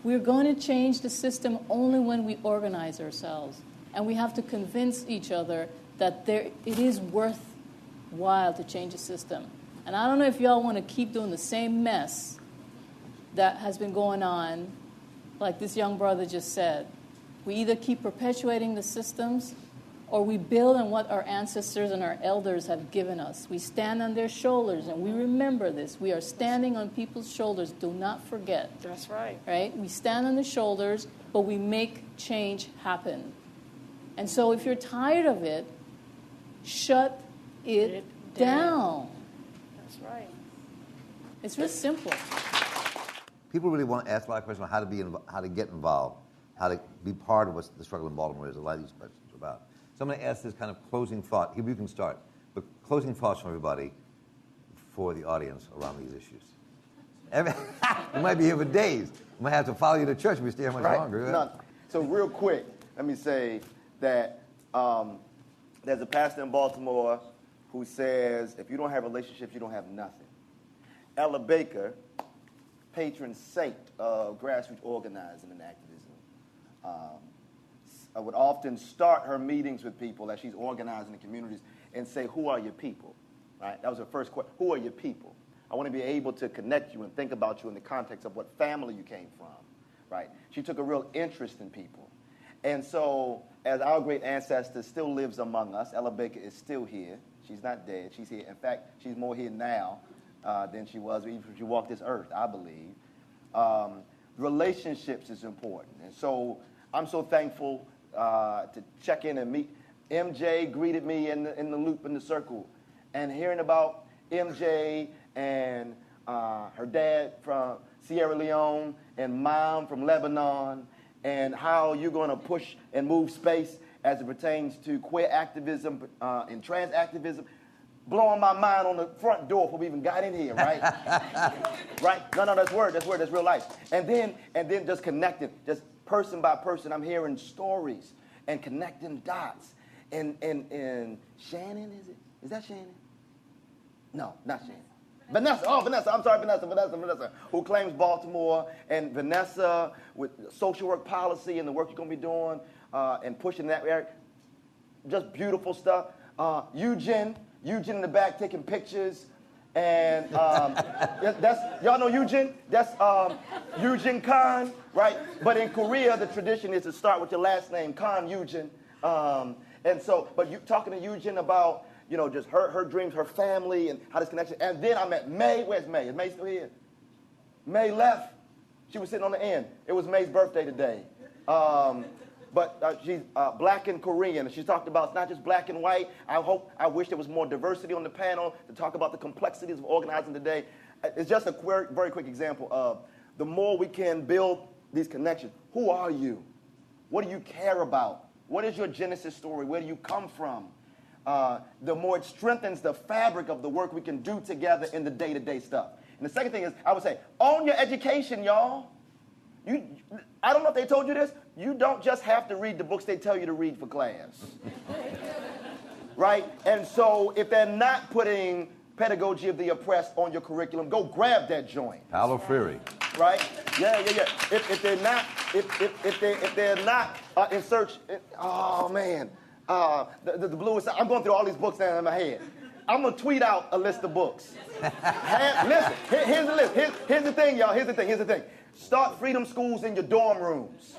We're going to change the system only when we organize ourselves. And we have to convince each other that it is worthwhile to change the system. And I don't know if y'all want to keep doing the same mess that has been going on, like this young brother just said. We either keep perpetuating the systems or we build on what our ancestors and our elders have given us. We stand on their shoulders, and we remember this. We are standing on people's shoulders. Do not forget. That's right. Right? We stand on the shoulders, but we make change happen. And so if you're tired of it, shut it down. That's right. It's real simple. People really want to ask a lot of questions about how to get involved, how to be part of what the struggle in Baltimore is. A lot of these questions are about. So I'm going to ask this kind of closing thought. Here, you can start. But closing thoughts from everybody for the audience around these issues. We might be here for days. We might have to follow you to church if we stay here much longer. No. So real quick, let me say that there's a pastor in Baltimore who says, if you don't have relationships, you don't have nothing. Ella Baker, patron saint of grassroots organizing and activism, I would often start her meetings with people as she's organizing the communities and say, who are your people? Right? That was her first question. Who are your people? I want to be able to connect you and think about you in the context of what family you came from. Right? She took a real interest in people. And so, as our great ancestor still lives among us, Ella Baker is still here. She's not dead. She's here. In fact, she's more here now than she was even when she walked this earth, I believe. Relationships is important. And so I'm so thankful to check in and meet. MJ greeted me in the loop, in the circle. And hearing about MJ and her dad from Sierra Leone and mom from Lebanon, and how you're going to push and move space as it pertains to queer activism and trans activism, blowing my mind on the front door before we even got in here, right? Right? No, that's word, that's real life. And then just connecting, just person by person, I'm hearing stories and connecting dots. And Shannon, is it? Is that Shannon? No, not Shannon. Vanessa, I'm sorry, Vanessa, who claims Baltimore, and Vanessa with social work policy and the work you're going to be doing and pushing that area. Just beautiful stuff. Eugene in the back taking pictures. And that's, y'all know Eugene? That's Eugene Khan, right? But in Korea, the tradition is to start with your last name, Khan Eugene. And so, but you talking to Eugene about, you know, just her dreams, her family, and how this connection. And then I met May. Where's May? Is May still here? May left. She was sitting on the end. It was May's birthday today. but she's black and Korean. And she talked about it's not just black and white. I wish there was more diversity on the panel to talk about the complexities of organizing today. It's just a very quick example of the more we can build these connections. Who are you? What do you care about? What is your genesis story? Where do you come from? The more it strengthens the fabric of the work we can do together in the day-to-day stuff. And the second thing is, I would say, own your education, y'all. I don't know if they told you this. You don't just have to read the books they tell you to read for class. Right? And so if they're not putting Pedagogy of the Oppressed on your curriculum, go grab that joint. Paulo Freire. Right? Yeah. If they're not in search, oh man, the bluest. I'm going through all these books now in my head. I'm gonna tweet out a list of books. Listen, here's the list. Here's the thing, y'all. Here's the thing. Start freedom schools in your dorm rooms.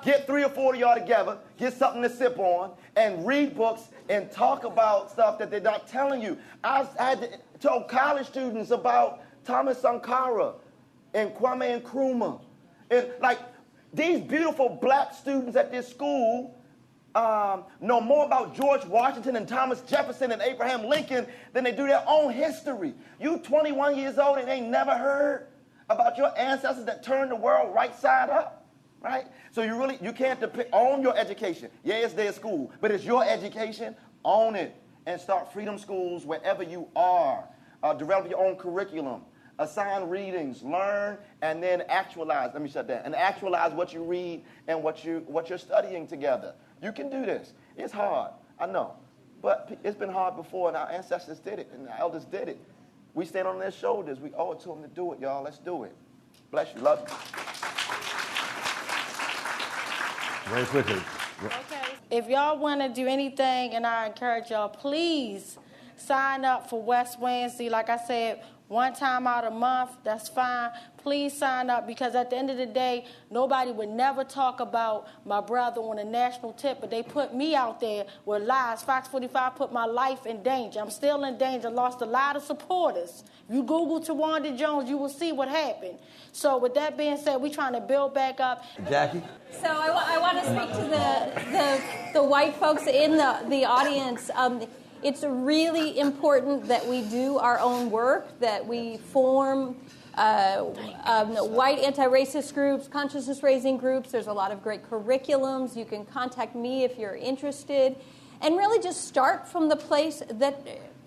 Get 3 or 4 of y'all together, get something to sip on, and read books and talk about stuff that they're not telling you. I had to tell college students about Thomas Sankara and Kwame Nkrumah. And like these beautiful black students at this school know more about George Washington and Thomas Jefferson and Abraham Lincoln than they do their own history. You 21 years old and ain't never heard about your ancestors that turned the world right side up, right? So you can't own your education. Yeah, it's their school, but it's your education. Own it and start freedom schools wherever you are. Develop your own curriculum. Assign readings, learn, and then actualize. Let me shut down. And actualize what you read and what you're studying together. You can do this. It's hard, I know. But it's been hard before, and our ancestors did it, and our elders did it. We stand on their shoulders. We owe it to them to do it, y'all. Let's do it. Bless you. Love you. Very quickly. Okay. If y'all want to do anything, and I encourage y'all, please sign up for West Wednesday. Like I said, one time out a month, that's fine. Please sign up, because at the end of the day, nobody would never talk about my brother on a national tip, but they put me out there with lies. Fox 45 put my life in danger. I'm still in danger. Lost a lot of supporters. If you Google Tawanda Jones, you will see what happened. So with that being said, we're trying to build back up. Jackie? So I want to speak to the white folks in the audience. It's really important that we do our own work, that we form white anti-racist groups, consciousness-raising groups. There's a lot of great curriculums. You can contact me if you're interested. And really just start from the place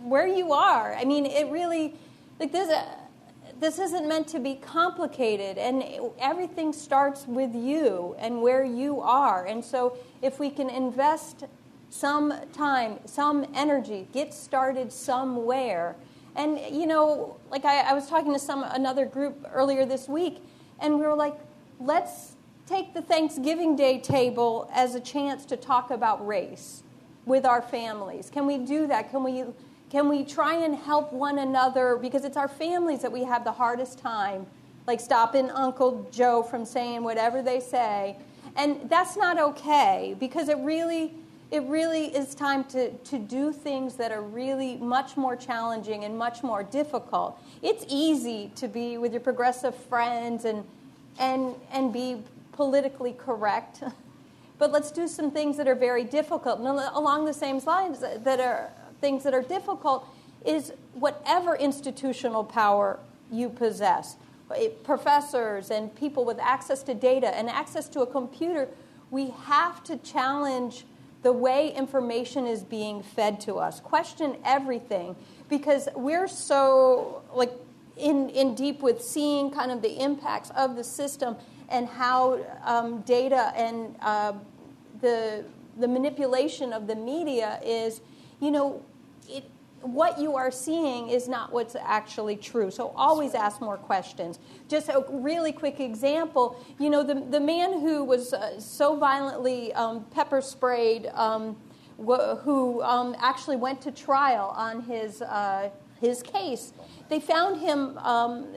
where you are. I mean, it really, like this isn't meant to be complicated, and everything starts with you and where you are. And so if we can invest some time, some energy, get started somewhere. And, you know, like I was talking to another group earlier this week, and we were like, let's take the Thanksgiving Day table as a chance to talk about race with our families. Can we do that? Can we try and help one another? Because it's our families that we have the hardest time, like stopping Uncle Joe from saying whatever they say. And that's not okay, because it really is time to do things that are really much more challenging and much more difficult. It's easy to be with your progressive friends and be politically correct, but let's do some things that are very difficult. And along the same lines, that are things that are difficult is whatever institutional power you possess, professors and people with access to data and access to a computer, we have to challenge the way information is being fed to us. Question everything, because we're so in deep with seeing kind of the impacts of the system and how data and the manipulation of the media is, what you are seeing is not what's actually true. So always ask more questions. Just a really quick example, the man who was so violently pepper sprayed, who actually went to trial on his case, they found him,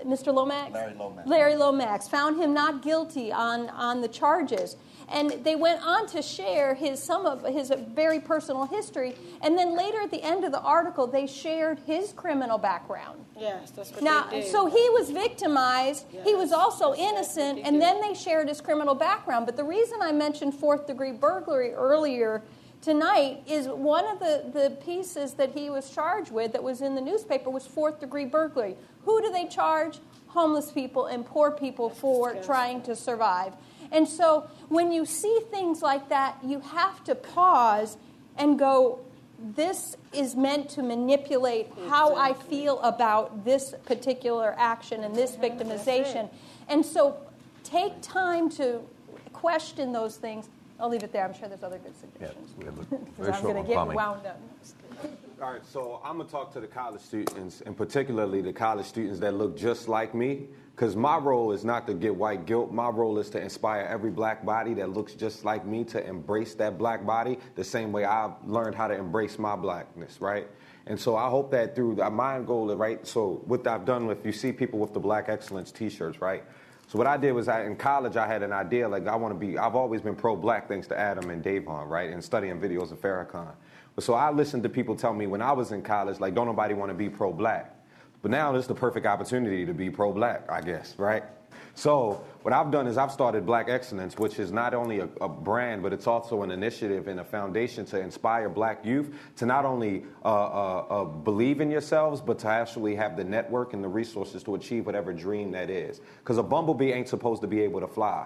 Mr. Lomax? Larry Lomax. Larry Lomax, found him not guilty on the charges. And they went on to share some of his very personal history. And then later at the end of the article, they shared his criminal background. Yes, that's what Now, they did. so he was victimized. Yes, he was also that's innocent. what they And did. then they shared his criminal background. But the reason I mentioned fourth-degree burglary earlier tonight is one of the pieces that he was charged with that was in the newspaper was fourth-degree burglary. Who do they charge? Homeless people and poor people for trying to survive. And so when you see things like that, you have to pause and go, this is meant to manipulate how I feel about this particular action and this victimization. And so take time to question those things. I'll leave it there. I'm sure there's other good suggestions. Very I'm short going to one, get Kwame. wound up. All right, so I'm going to talk to the college students, and particularly the college students that look just like me, because my role is not to get white guilt. My role is to inspire every black body that looks just like me to embrace that black body the same way I've learned how to embrace my blackness, right? And so I hope that through my goal, right, so what I've done with, you see people with the Black Excellence T-shirts, right? So what I did was in college, I had an idea, like I've always been pro-black thanks to Adam and Davon, right, and studying videos of Farrakhan. So I listened to people tell me when I was in college, like, don't nobody want to be pro-black. But now this is the perfect opportunity to be pro-black, I guess, right? So what I've done is I've started Black Excellence, which is not only a brand, but it's also an initiative and a foundation to inspire black youth to not only believe in yourselves, but to actually have the network and the resources to achieve whatever dream that is. Because a bumblebee ain't supposed to be able to fly.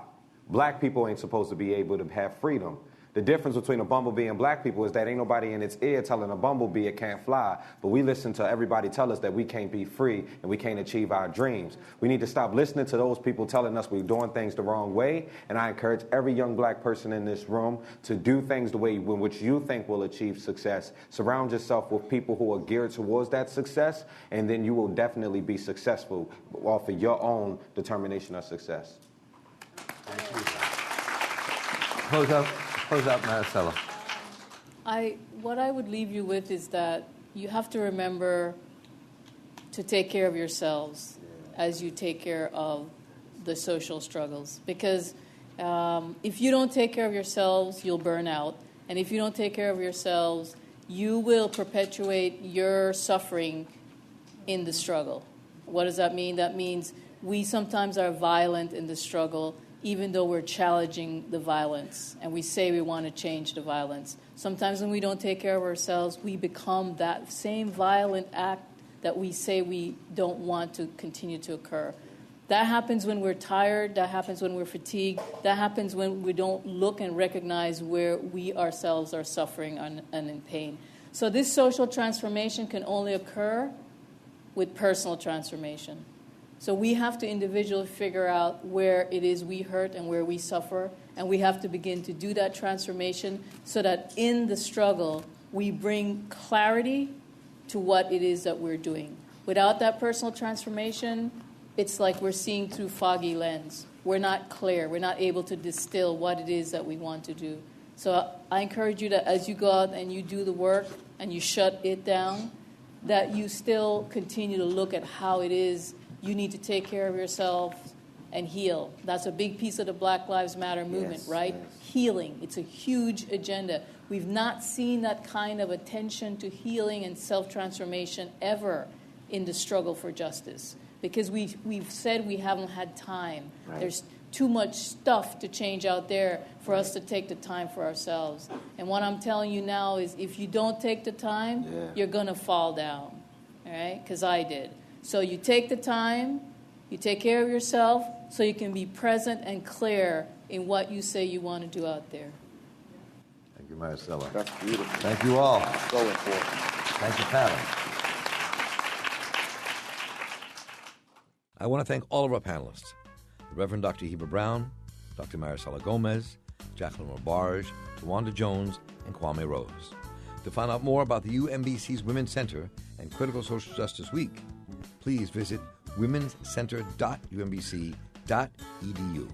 Black people ain't supposed to be able to have freedom. The difference between a bumblebee and black people is that ain't nobody in its ear telling a bumblebee it can't fly, but we listen to everybody tell us that we can't be free and we can't achieve our dreams. We need to stop listening to those people telling us we're doing things the wrong way, and I encourage every young black person in this room to do things the way in which you think will achieve success. Surround yourself with people who are geared towards that success, and then you will definitely be successful off of your own determination of success. Thank you. Close out, Marisela. What I would leave you with is that you have to remember to take care of yourselves as you take care of the social struggles. Because if you don't take care of yourselves, you'll burn out. And if you don't take care of yourselves, you will perpetuate your suffering in the struggle. What does that mean? That means we sometimes are violent in the struggle, even though we're challenging the violence, and we say we want to change the violence. Sometimes when we don't take care of ourselves, we become that same violent act that we say we don't want to continue to occur. That happens when we're tired, that happens when we're fatigued, that happens when we don't look and recognize where we ourselves are suffering and in pain. So this social transformation can only occur with personal transformation. So we have to individually figure out where it is we hurt and where we suffer, and we have to begin to do that transformation so that in the struggle we bring clarity to what it is that we're doing. Without that personal transformation, it's like we're seeing through foggy lens. We're not clear. We're not able to distill what it is that we want to do. So I encourage you that as you go out and you do the work and you shut it down, that you still continue to look at how it is you need to take care of yourself and heal. That's a big piece of the Black Lives Matter movement, right? Yes. Healing. It's a huge agenda. We've not seen that kind of attention to healing and self-transformation ever in the struggle for justice, because we've said we haven't had time. Right. There's too much stuff to change out there for us to take the time for ourselves. And what I'm telling you now is if you don't take the time, you're going to fall down, all right? Because I did. So you take the time, you take care of yourself so you can be present and clear in what you say you want to do out there. Thank you, Marisela. That's beautiful. Thank you all. So important. Thank you, panel. I want to thank all of our panelists, the Reverend Dr. Heber Brown, Dr. Marisela Gomez, Jacqueline Robarge, Tawanda Jones, and Kwame Rose. To find out more about the UMBC's Women's Center and Critical Social Justice Week, please visit womenscenter.umbc.edu.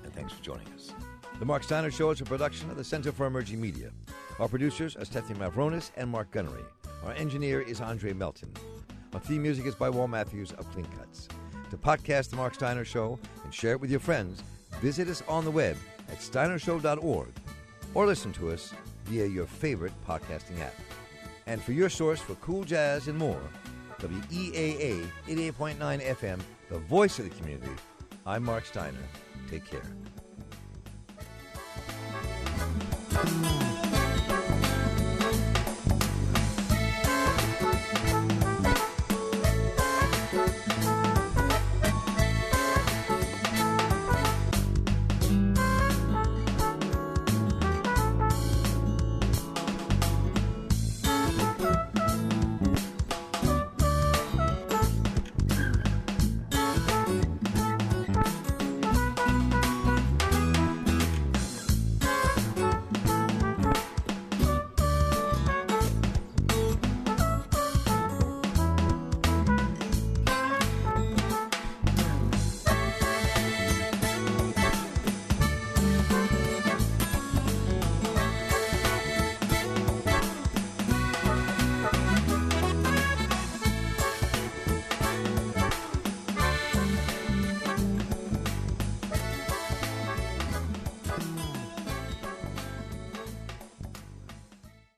And thanks for joining us. The Marc Steiner Show is a production of the Center for Emerging Media. Our producers are Stephanie Mavronis and Mark Gunnery. Our engineer is Andre Melton. Our theme music is by Walt Matthews of Clean Cuts. To podcast The Marc Steiner Show and share it with your friends, visit us on the web at steinershow.org or listen to us via your favorite podcasting app. And for your source for cool jazz and more, WEAA 88.9 FM, the voice of the community, I'm Marc Steiner. Take care.